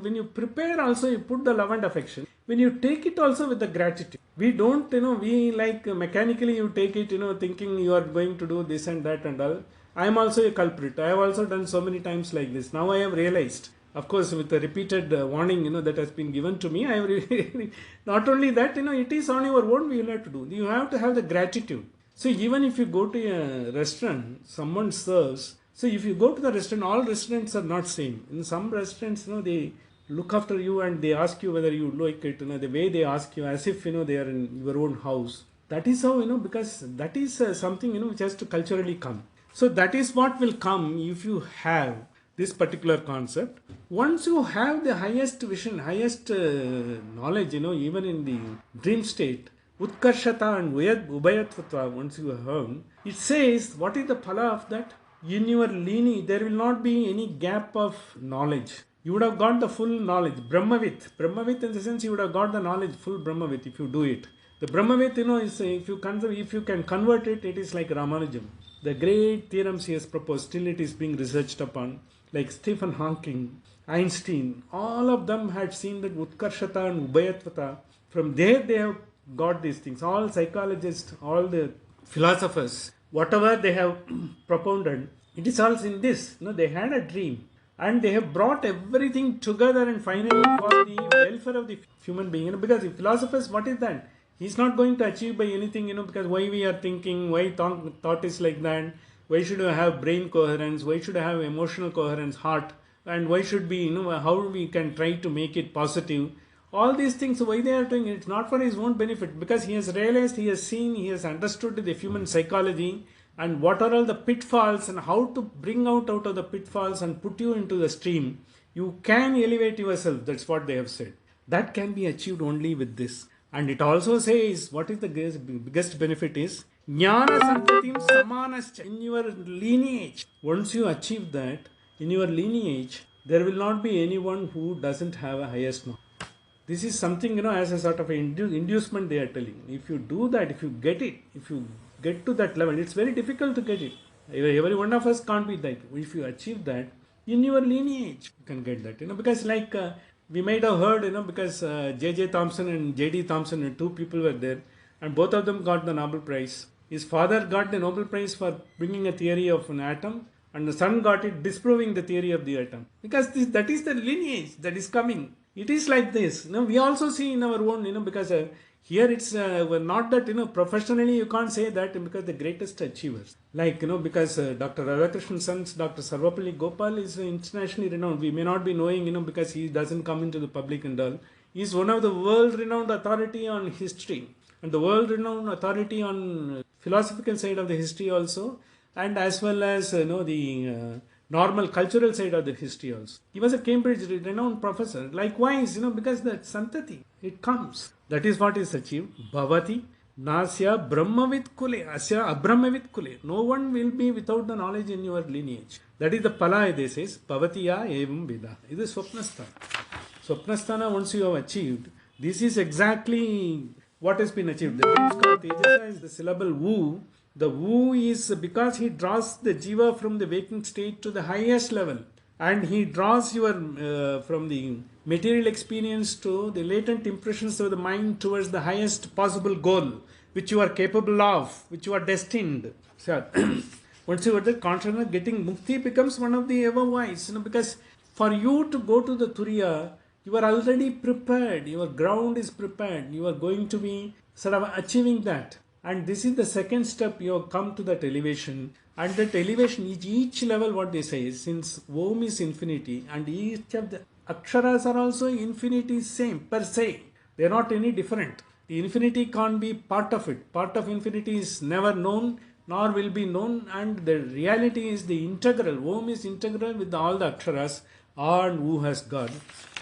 when you prepare also, you put the love and affection. When you take it also with the gratitude. We don't, we like mechanically you take it, thinking you are going to do this and that and all. I am also a culprit. I have also done so many times like this. Now I have realized, of course, with the repeated warning, that has been given to me, I have not only that, it is on your own we will have to do. You have to have the gratitude. So even if you go to a restaurant, someone serves. So if you go to the restaurant, all restaurants are not same. In some restaurants, they look after you and they ask you whether you like it. The way they ask you, as if, they are in your own house. That is how, because that is something, which has to culturally come. So that is what will come if you have this particular concept. Once you have the highest vision, highest knowledge, even in the dream state, Utkarshata and Ubayatvatva, once you have, it says, what is the phala of that? In your lineage, there will not be any gap of knowledge. You would have got the full knowledge. Brahmavit in the sense you would have got the knowledge, full Brahmavit if you do it. The Brahmavit, is if you can convert it, it is like Ramanujam. The great theorems he has proposed, still it is being researched upon. Like Stephen Hawking, Einstein, all of them had seen that Utkarshata and Ubayatvata. From there they have got these things. All psychologists, all the philosophers, whatever they have propounded, it is all in this. They had a dream and they have brought everything together and finally for the welfare of the human being. Because the philosophers, what is that? He's not going to achieve by anything, because why we are thinking, why thought is like that, why should I have brain coherence, why should I have emotional coherence, heart, and why should be, how we can try to make it positive. All these things, why they are doing it, it's not for his own benefit, because he has realized, he has seen, he has understood the human psychology and what are all the pitfalls and how to bring out of the pitfalls and put you into the stream. You can elevate yourself, that's what they have said. That can be achieved only with this. And it also says, what is the biggest benefit is, Jnana Santatim Samanascha. In your lineage, once you achieve that, in your lineage, there will not be anyone who doesn't have a highest knowledge. This is something, as a sort of inducement they are telling. If you do that, if you get it, if you get to that level, it's very difficult to get it. Every one of us can't be that. If you achieve that, in your lineage, you can get that. Because like we might have heard, because J.J. Thomson and J.D. Thomson and two people were there and both of them got the Nobel Prize. His father got the Nobel Prize for bringing a theory of an atom and the son got it disproving the theory of the atom. Because that is the lineage that is coming. It is like this. We also see in our own, because here it's not that, professionally you can't say that because the greatest achievers. Like, because Dr. Radhakrishnan's son, Dr. Sarvapalli Gopal is internationally renowned. We may not be knowing, because he doesn't come into the public and all. He is one of the world-renowned authority on history and the world-renowned authority on philosophical side of the history also, and as well as, the normal cultural side of the history also. He was a Cambridge renowned professor. Likewise, because that Santati, it comes. That is what is achieved. Bhavati Nasya Brahmavit Kule Asya Abrahmavit Kule. No one will be without the knowledge in your lineage. That is the pala they says. Bhavatiya evam vida. This is Swapnasthana. Swapnasthana, once you have achieved, this is exactly what has been achieved. The Tejasa is the syllable woo. The woo is because he draws the jiva from the waking state to the highest level. And he draws your from the material experience to the latent impressions of the mind towards the highest possible goal, which you are capable of, which you are destined. So, once you are the consciousness, getting mukti becomes one of the ever wise. Because for you to go to the Turiya, you are already prepared. Your ground is prepared. You are going to be sort of achieving that. And this is the second step. You have come to that elevation. And that elevation, each level, what they say is, since Om is infinity and each of the Aksharas are also infinity same per se. They are not any different. The infinity can't be part of it. Part of infinity is never known nor will be known, and the reality is the integral. Om is integral with all the Aksharas and who has God.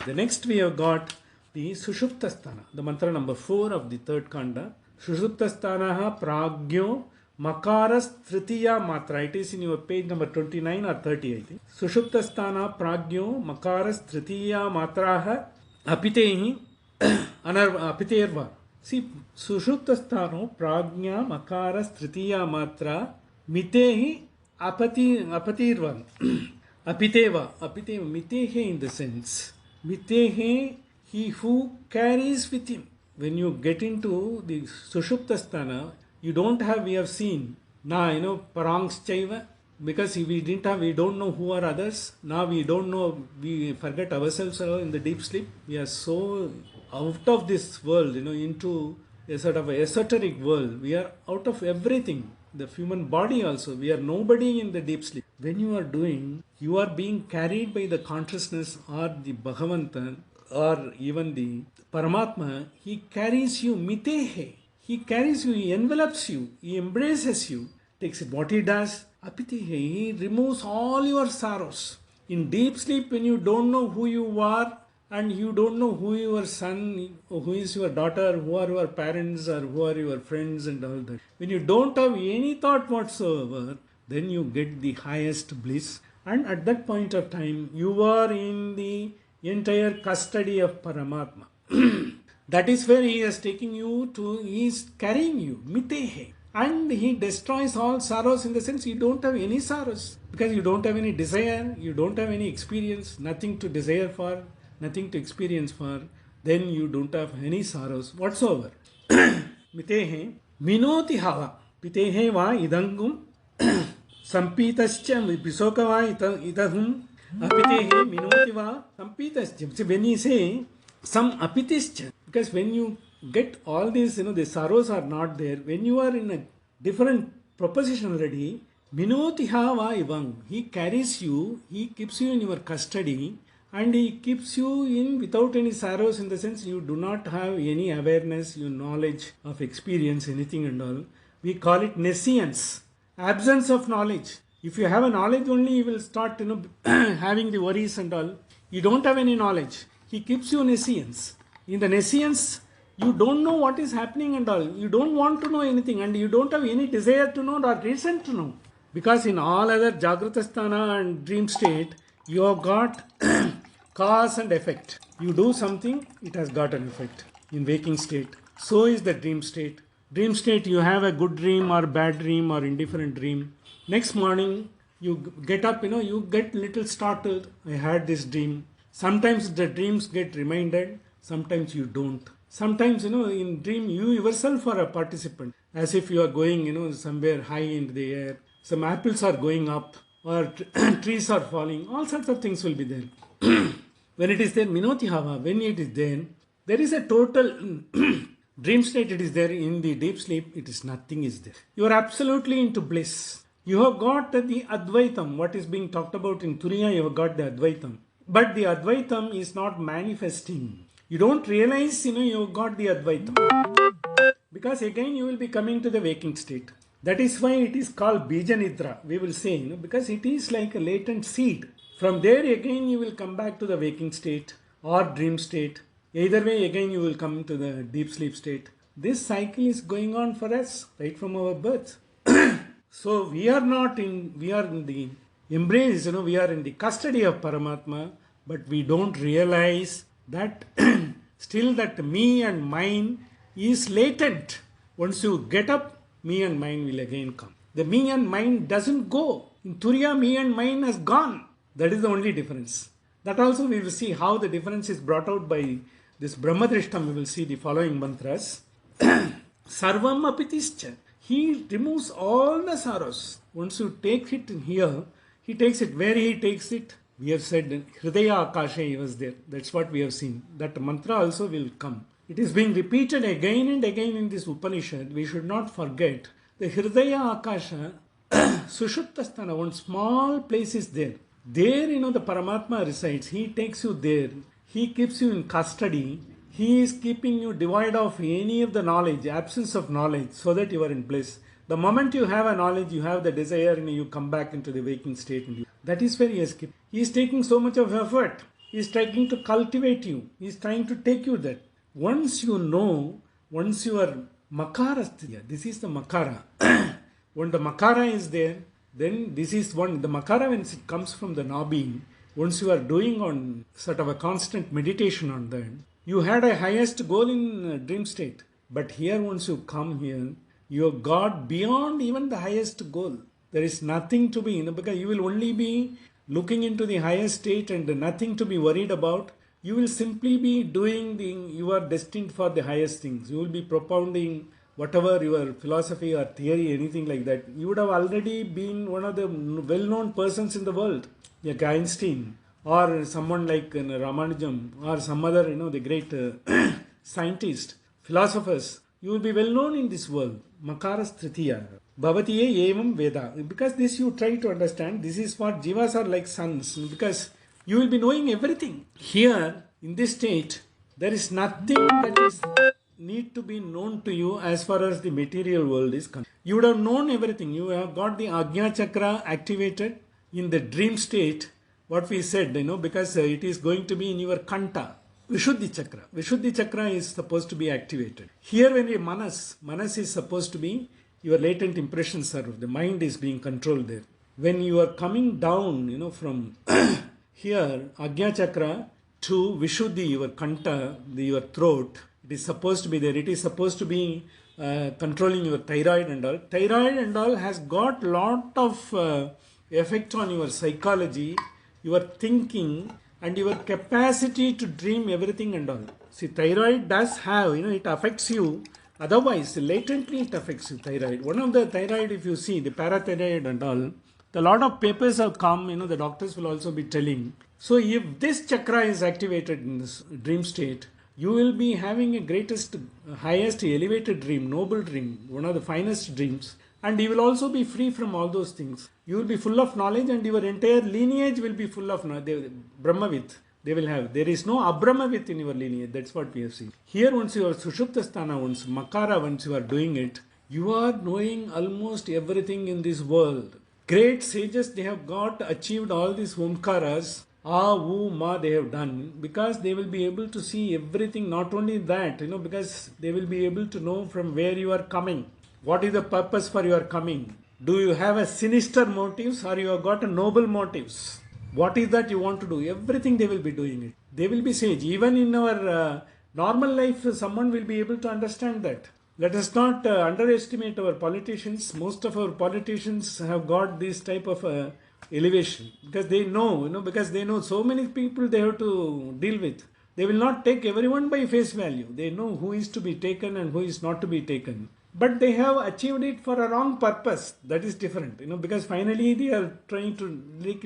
The next we have got the Sushuptasthana, the mantra number 4 of the third kanda. Sushuptasthanaha pragyo makaras tritiya matra. It is in your page number 29 or 30, I think. Sushuptasthana pragyo makaras tritiya matraha apitehi apiterva. See, Sushuptasthano pragnya makaras tritiya matra mitehi apatirva. Apiteva, mitehe in the sense. Mitehe, he who carries with him. When you get into the Sushuptasthana, you don't have, we have seen, now, Parangschaiva, because we don't know who are others. Now we don't know, we forget ourselves in the deep sleep. We are so out of this world, into a sort of a esoteric world. We are out of everything. The human body also, we are nobody in the deep sleep. When you are doing, you are being carried by the consciousness or the Bhagavantan or even the Paramatma. He carries you mitehe. He carries you, he envelops you, he embraces you, takes it. What he does, apitehe, he removes all your sorrows. In deep sleep, when you don't know who you are and you don't know who your son, who is your daughter, who are your parents or who are your friends and all that. When you don't have any thought whatsoever, then you get the highest bliss. And at that point of time, you are in the entire custody of Paramatma. That is where he is taking you to, he is carrying you, mitehe. And he destroys all sorrows in the sense you don't have any sorrows. Because you don't have any desire, you don't have any experience, nothing to desire for, nothing to experience for, then you don't have any sorrows whatsoever. Mitehe, minoti hava, pitehe va idangum, sampitascha, pisoka va idahum, apitehe minoti va, sampitascha. So when you say, some apitischa, because when you get all these, the sorrows are not there. When you are in a different proposition already, minotiha va ivang, he carries you, he keeps you in your custody, and he keeps you in without any sorrows, in the sense you do not have any awareness, your knowledge of experience, anything and all. We call it nescience, absence of knowledge. If you have a knowledge only, you will start, having the worries and all. You don't have any knowledge. He keeps you nescience. In the nescience, you don't know what is happening and all. You don't want to know anything and you don't have any desire to know or reason to know. Because in all other Jagrutasthana and dream state, you have got cause and effect. You do something, it has got an effect. In waking state, so is the dream state. Dream state, you have a good dream or bad dream or indifferent dream. Next morning, you get up, you get little startled. I had this dream. Sometimes the dreams get reminded, sometimes you don't. Sometimes, in dream, you yourself are a participant. As if you are going, somewhere high into the air. Some apples are going up or trees are falling. All sorts of things will be there. When it is there, Minoti Hava, when it is there is a total dream state, it is there. In the deep sleep, it is nothing is there. You are absolutely into bliss. You have got the Advaitam, what is being talked about in Turiya, you have got the Advaitam. But the Advaitam is not manifesting. You don't realize, you have got the Advaitam. Because again you will be coming to the waking state. That is why it is called Bija Nidra. We will say, because it is like a latent seed. From there again you will come back to the waking state or dream state. Either way again you will come to the deep sleep state. This cycle is going on for us right from our birth. So we are in the embrace, we are in the custody of Paramatma, but we don't realize that still that me and mine is latent. Once you get up, me and mine will again come. The me and mine doesn't go. In Turiya, me and mine has gone. That is the only difference. That also we will see how the difference is brought out by this Brahmadrishtam. We will see the following mantras. Sarvam apitischa. He removes all the sorrows. Once you take it in here, he takes it. Where he takes it, we have said Hridaya Akasha he was there. That's what we have seen. That mantra also will come. It is being repeated again and again in this Upanishad. We should not forget the Hridaya Akasha, Sushuptasthana, one small place is there. There, the Paramatma resides. He takes you there. He keeps you in custody. He is keeping you devoid of any of the knowledge, absence of knowledge, so that you are in bliss. The moment you have a knowledge, you have the desire and you come back into the waking state. That is where he is kept. He is taking so much of effort. He is trying to cultivate you. He is trying to take you there. Once you know, once you are Makara, this is the Makara. When the Makara is there, then this is one, the Makara when it comes from the Nabi, once you are doing on sort of a constant meditation on that, you had a highest goal in dream state. But here once you come here, you have got beyond even the highest goal. There is nothing to be, because you will only be looking into the highest state and nothing to be worried about. You will simply be doing you are destined for the highest things. You will be propounding whatever your philosophy or theory, anything like that. You would have already been one of the well-known persons in the world, like Einstein or someone like Ramanujam or some other, the great scientist, philosophers. You will be well known in this world. Makaras Tritiya. Bhavatiye evam Veda. Because this you try to understand, this is what jivas are like suns. Because you will be knowing everything. Here, in this state, there is nothing that is need to be known to you as far as the material world is concerned. You would have known everything. You have got the Ajna Chakra activated in the dream state, what we said, because it is going to be in your Kanta. Vishuddhi Chakra. Vishuddhi Chakra is supposed to be activated. Here when we Manas is supposed to be your latent impressions are, the mind is being controlled there. When you are coming down, from here, Ajna Chakra to Vishuddhi, your Kanta, your throat, it is supposed to be there. It is supposed to be controlling your thyroid and all. Thyroid and all has got lot of effect on your psychology, your thinking, and your capacity to dream everything and all. See, thyroid does have, it affects you. Otherwise, latently it affects you, thyroid. One of the thyroid, if you see, the parathyroid and all, a lot of papers have come, the doctors will also be telling. So if this chakra is activated in this dream state, you will be having a greatest, highest elevated dream, noble dream, one of the finest dreams. And you will also be free from all those things. You will be full of knowledge and your entire lineage will be full of Brahmavit. They will have. There is no Abrahmavit in your lineage. That's what we have seen. Here once you are Sushuptasthana, once Makara, once you are doing it, you are knowing almost everything in this world. Great sages, they have achieved all these Omkaras. Ma they have done because they will be able to see everything. Not only that, because they will be able to know from where you are coming. What is the purpose for your coming? Do you have a sinister motives or you have got a noble motives? What is that you want to do? Everything they will be doing it. They will be sage. Even in our normal life, someone will be able to understand that. Let us not underestimate our politicians. Most of our politicians have got this type of elevation because they know, because they know so many people they have to deal with. They will not take everyone by face value. They know who is to be taken and who is not to be taken. But they have achieved it for a wrong purpose. That is different, because finally they are trying to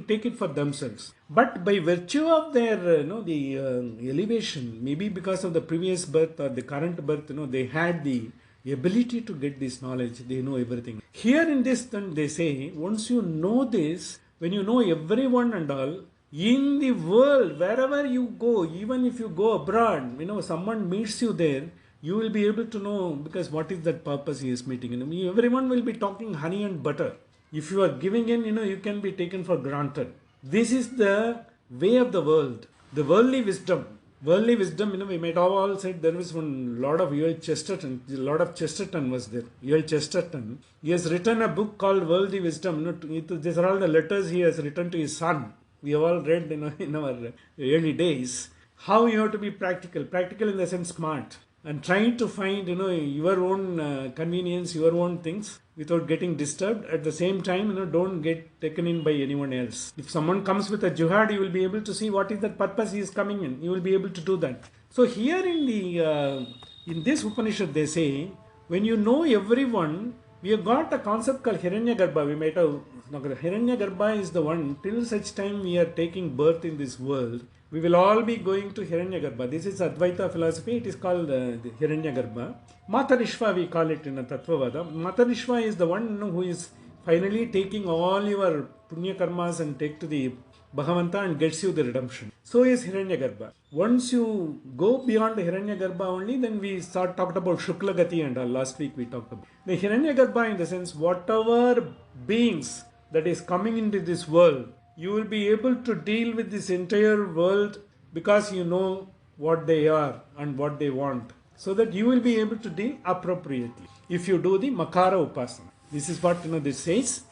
take it for themselves. But by virtue of their, the elevation, maybe because of the previous birth or the current birth, they had the ability to get this knowledge. They know everything. Here in this, then they say, once you know this, when you know everyone and all, in the world, wherever you go, even if you go abroad, someone meets you there, you will be able to know because what is that purpose he is meeting. Everyone will be talking honey and butter. If you are giving in, you can be taken for granted. This is the way of the world. The worldly wisdom. Worldly wisdom, we might have all said there was one Lord of U.L. Chesterton. Lord of Chesterton was there. U.L. Chesterton. He has written a book called Worldly Wisdom. These are all the letters he has written to his son. We have all read in our early days. How you have to be practical. Practical in the sense smart. And trying to find, your own convenience, your own things without getting disturbed. At the same time, don't get taken in by anyone else. If someone comes with a jihad, you will be able to see what is the purpose he is coming in. You will be able to do that. So here in this Upanishad, they say, when you know everyone, we have got a concept called Hiranyagarbha. We might have, Hiranyagarbha is the one, till such time we are taking birth in this world, we will all be going to Hiranyagarbha. This is Advaita philosophy. It is called Hiranyagarbha. Matarishva we call it in a Tattvavada. Matarishva is the one who is finally taking all your punya karmas and take to the Bhagavanta and gets you the redemption. So is Hiranyagarbha. Once you go beyond Hiranyagarbha only, then we talked about Shuklagati and last week we talked about. The Hiranyagarbha in the sense, whatever beings that is coming into this world, you will be able to deal with this entire world because you know what they are and what they want. So that you will be able to deal appropriately. If you do the Makara Upasana. This is what this says.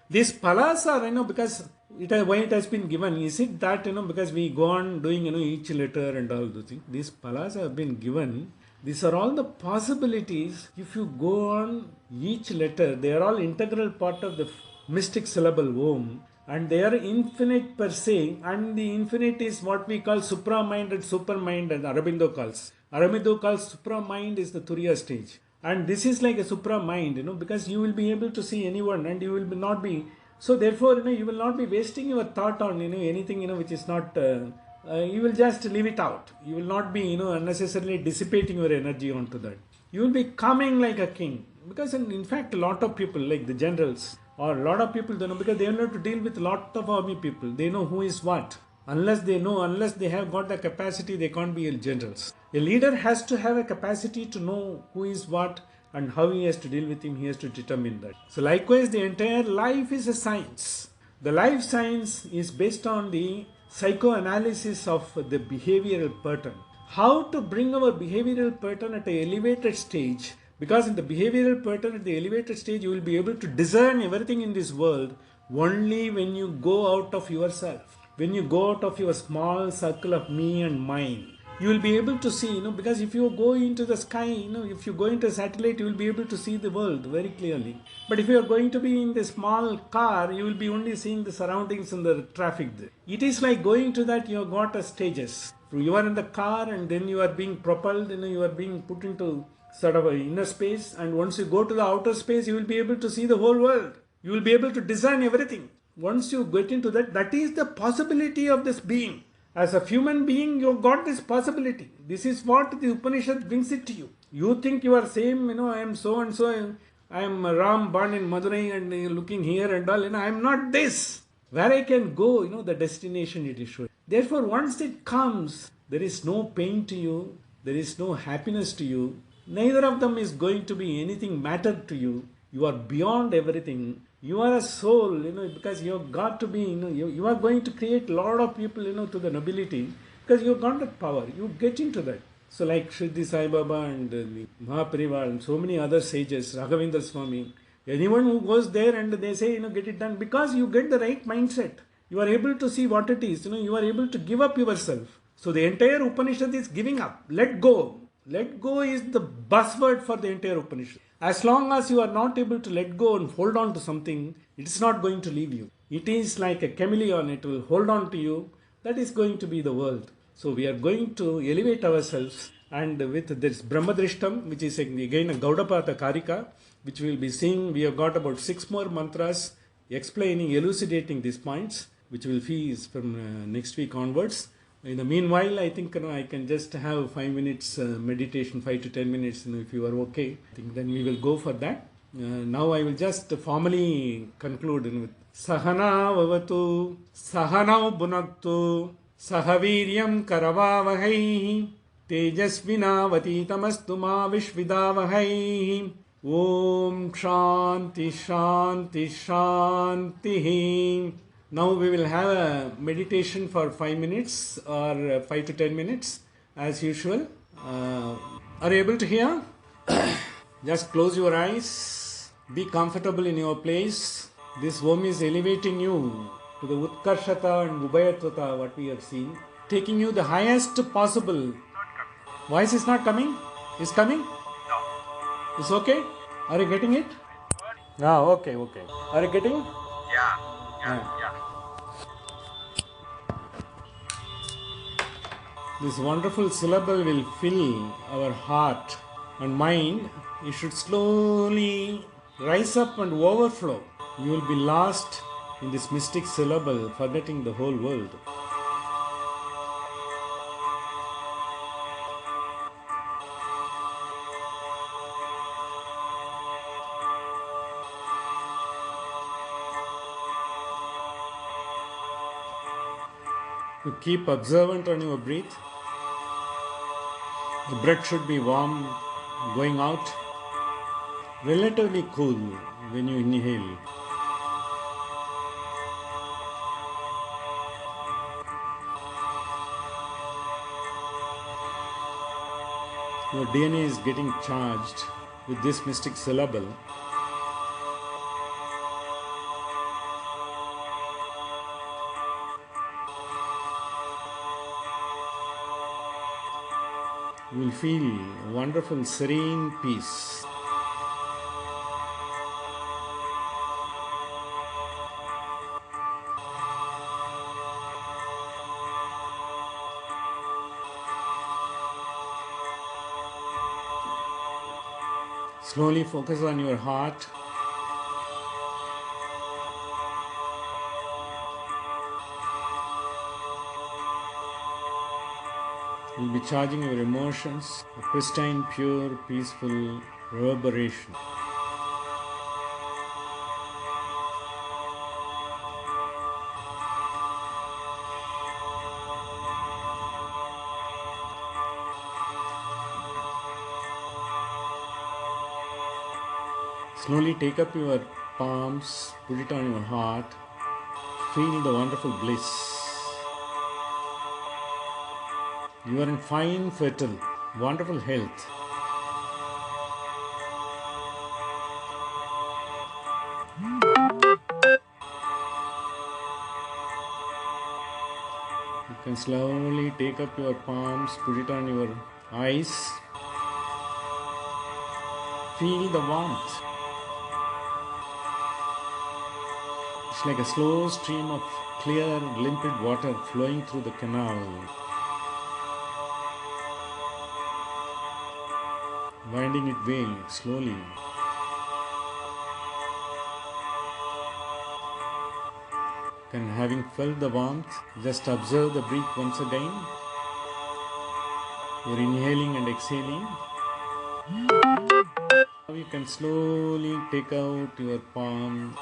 These palas are, because why it has been given. Is it that, because we go on doing, each letter and all those things. These palas have been given. These are all the possibilities. If you go on each letter, they are all integral part of the mystic syllable Om. And they are infinite per se, and the infinite is what we call supra-mind and super-mind, and Aurobindo calls. Aurobindo calls supra-mind is the Turiya stage. And this is like a supra-mind, because you will be able to see anyone and you will not be... So therefore, you will not be wasting your thought on, anything, which is not... you will just leave it out. You will not be, unnecessarily dissipating your energy onto that. You will be coming like a king. Because in fact, a lot of people, like the generals, or a lot of people don't know, because they will have to deal with a lot of army people. They know who is what. Unless they know, unless they have got the capacity, they can't be generals. A leader has to have a capacity to know who is what and how he has to deal with him. He has to determine that. So likewise, the entire life is a science. The life science is based on the psychoanalysis of the behavioral pattern. How to bring our behavioral pattern at an elevated stage, because in the behavioral pattern at the elevated stage you will be able to discern everything in this world only when you go out of yourself, when you go out of your small circle of me and mine. You will be able to see, because if you go into the sky, if you go into a satellite, you will be able to see the world very clearly. But if you are going to be in the small car, you will be only seeing the surroundings and the traffic there. It is like going to that, you have got a stages. You are in the car and then you are being propelled, you are being put into sort of an inner space, and once you go to the outer space, you will be able to see the whole world. You will be able to design everything. Once you get into that, that is the possibility of this being. As a human being, you have got this possibility. This is what the Upanishad brings it to you. You think you are same, I am so and so, I am Ram born in Madurai and looking here and all, I am not this. Where I can go, the destination it is showing. Therefore, once it comes, there is no pain to you, there is no happiness to you, neither of them is going to be anything matter to you. You are beyond everything. You are a soul, because you have got to be, you are going to create a lot of people, to the nobility, because you have got that power. You get into that. So like Shridi Sai Baba and Mahaparival and so many other sages, Raghavendra Swami, anyone who goes there and they say, get it done, because you get the right mindset. You are able to see what it is, you are able to give up yourself. So the entire Upanishad is giving up. Let go. Let go is the buzzword for the entire Upanishad. As long as you are not able to let go and hold on to something, it is not going to leave you. It is like a chameleon, it will hold on to you. That is going to be the world. So we are going to elevate ourselves, and with this Brahmadrishtam, which is again a Gaudapata Karika, which we will be seeing. We have got about 6 more mantras explaining, elucidating these points, which we will see from next week onwards. In the meanwhile, I think I can just have 5 minutes meditation, 5 to 10 minutes, if you are okay. I think then we will go for that. Now I will just formally conclude with Sahana Vavatu, Sahanau Bunaktu, Sahaviryam Karavavahai, Tejasvina Vatitamastu Ma Vishvidavahai. Om Shanti Shanti Shanti. Now we will have a meditation for 5 minutes or 5 to 10 minutes as usual. Are you able to hear? Just close your eyes. Be comfortable in your place. This Om is elevating you to the Utkarshata and Ubhayatvata, what we have seen. Taking you the highest possible. Voice is not coming? Is coming? No. It's okay? Are you getting it? Ah, okay. Are you getting? Yeah. This wonderful syllable will fill our heart and mind. It should slowly rise up and overflow. You will be lost in this mystic syllable, forgetting the whole world. You keep observant on your breath. The breath should be warm, going out, relatively cool when you inhale. Your DNA is getting charged with this mystic syllable. You will feel a wonderful serene peace. Slowly focus on your heart. You'll be charging your emotions, a pristine, pure, peaceful reverberation. Slowly take up your palms, put it on your heart. Feel the wonderful bliss. You are in fine, fertile, wonderful health. You can slowly take up your palms, put it on your eyes. Feel the warmth. It's like a slow stream of clear, limpid water flowing through the canal, winding its way slowly. And having felt the warmth, just observe the breath once again. You're inhaling and exhaling. Now you can slowly take out your palm.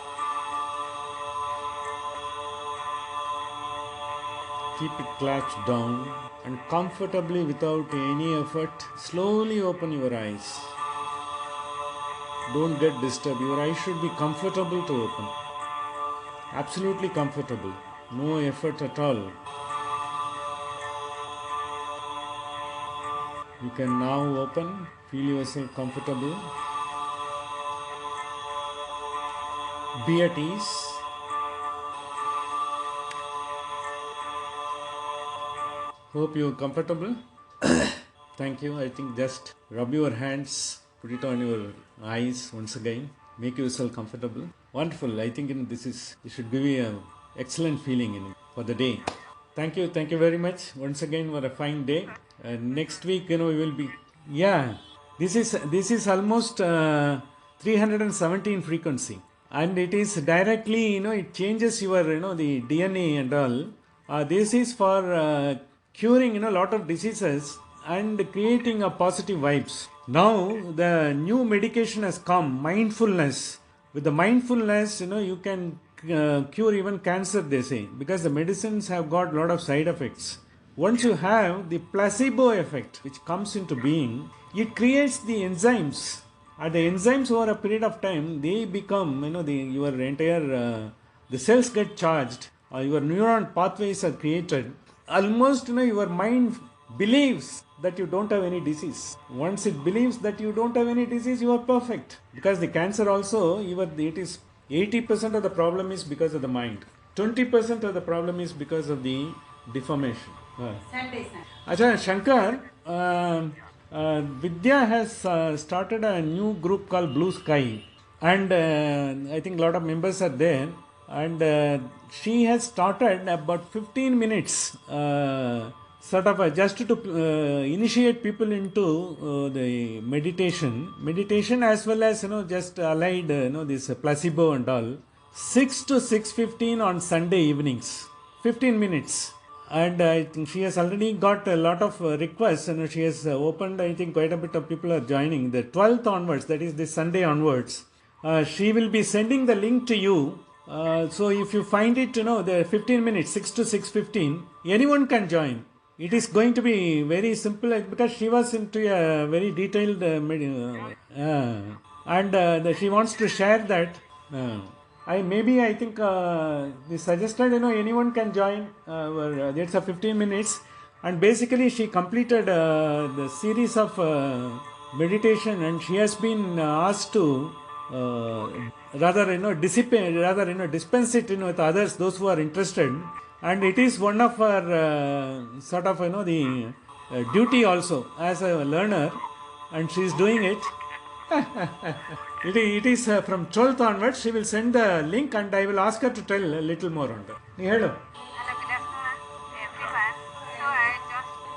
Keep it clasped down and comfortably, without any effort, slowly open your eyes. Don't get disturbed. Your eyes should be comfortable to open. Absolutely comfortable. No effort at all. You can now open. Feel yourself comfortable. Be at ease. Hope you are comfortable. Thank you. I think just rub your hands, put it on your eyes once again. Make yourself comfortable. Wonderful. I think it should give you an excellent feeling for the day. Thank you very much once again for a fine day. Next week, we will be. Yeah, this is almost 317 frequency, and it is directly, it changes your, the DNA and all. This is for curing, lot of diseases and creating a positive vibes. Now the new medication has come, mindfulness. With the mindfulness, you can cure even cancer, they say, because the medicines have got a lot of side effects. Once you have the placebo effect, which comes into being, it creates the enzymes. And the enzymes, over a period of time, they become, your entire, the cells get charged, your neuron pathways are created. Almost, your mind believes that you don't have any disease. Once it believes that you don't have any disease, you are perfect. Because the cancer also, it is 80% of the problem is because of the mind. 20% of the problem is because of the deformation. Acha Shankar, Vidya has started a new group called Blue Sky, and I think a lot of members are there. And she has started about 15 minutes, sort of just to initiate people into the meditation as well as just allied this placebo and all. 6 to 6:15 on Sunday evenings, 15 minutes. And I think she has already got a lot of requests, and she has opened, I think quite a bit of people are joining. The 12th onwards, that is this Sunday onwards, she will be sending the link to you. So if you find it, the 15 minutes, 6 to 6:15, anyone can join. It is going to be very simple, because she was into a very detailed and she wants to share that. I think we suggested, anyone can join. It's a 15 minutes, and basically she completed the series of meditation, and she has been asked to dispense it with others, those who are interested. And it is one of her sort of the duty also as a learner, and she is doing it. It is from 12th onwards. She will send the link, and I will ask her to tell a little more on that. Hello. Hello, good afternoon, everyone. So I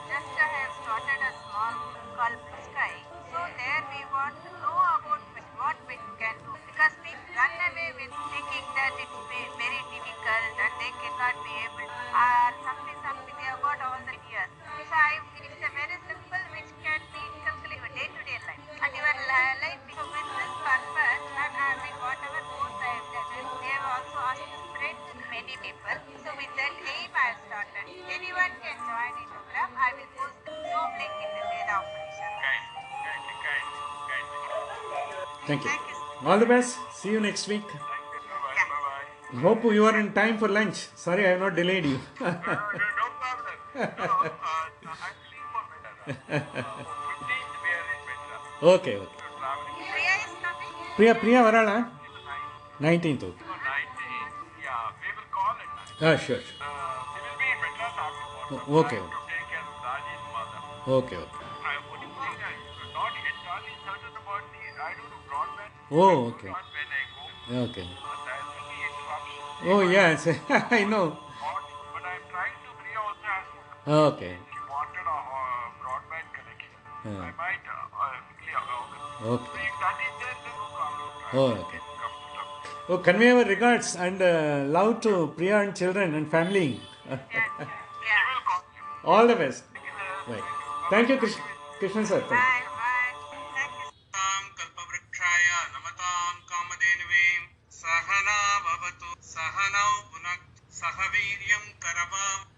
just have started a small group called Blue Sky. So there we want to know about what we can do, because people run away with thinking that it's very difficult and they cannot be able to, or something. They have got all the ideas. So it's a very simple, which can be complete day-to-day life and your life. So with this purpose, and whatever post I have done, they have also asked to spread to many people. So with that aim, I have started. Anyone can join in the program. I will post the Zoom link in the Veda Upanishad. Thank you. Thank you. All the best. See you next week. Yeah. Hope you are in time for lunch. Sorry, I have not delayed you. No problem. No, actually for better. 15th we are in Petra. Okay, okay. Traveling Priya is coming? Priya varala? in the night. 19th. Okay. On 19th, yeah, we will call at night. Sure. We will be in Madras after some Okay. time to take care of Raji's mother. Okay. Only thing I not entirely certain about the, I don't know, broadband. Oh, okay. Not when I go. Okay. There will be interruption. Oh, yes. I know. But I'm trying to Priya also has Okay. she wanted a broadband connection. I might quickly organize. So Okay. if that is there, then no problem. Oh, okay. Oh, convey our regards and love to Priya and children and family. Yeah. She will call you. All the best. Thank you, sir. Bye. Thank you, Krishnan sir. Thank you. Bye. Bye. Thank you. कल्पवृक्षाय नमतां कामधेनुवे सहना भवतु सहनौ भुनक्तु सह वीर्यं करवावहै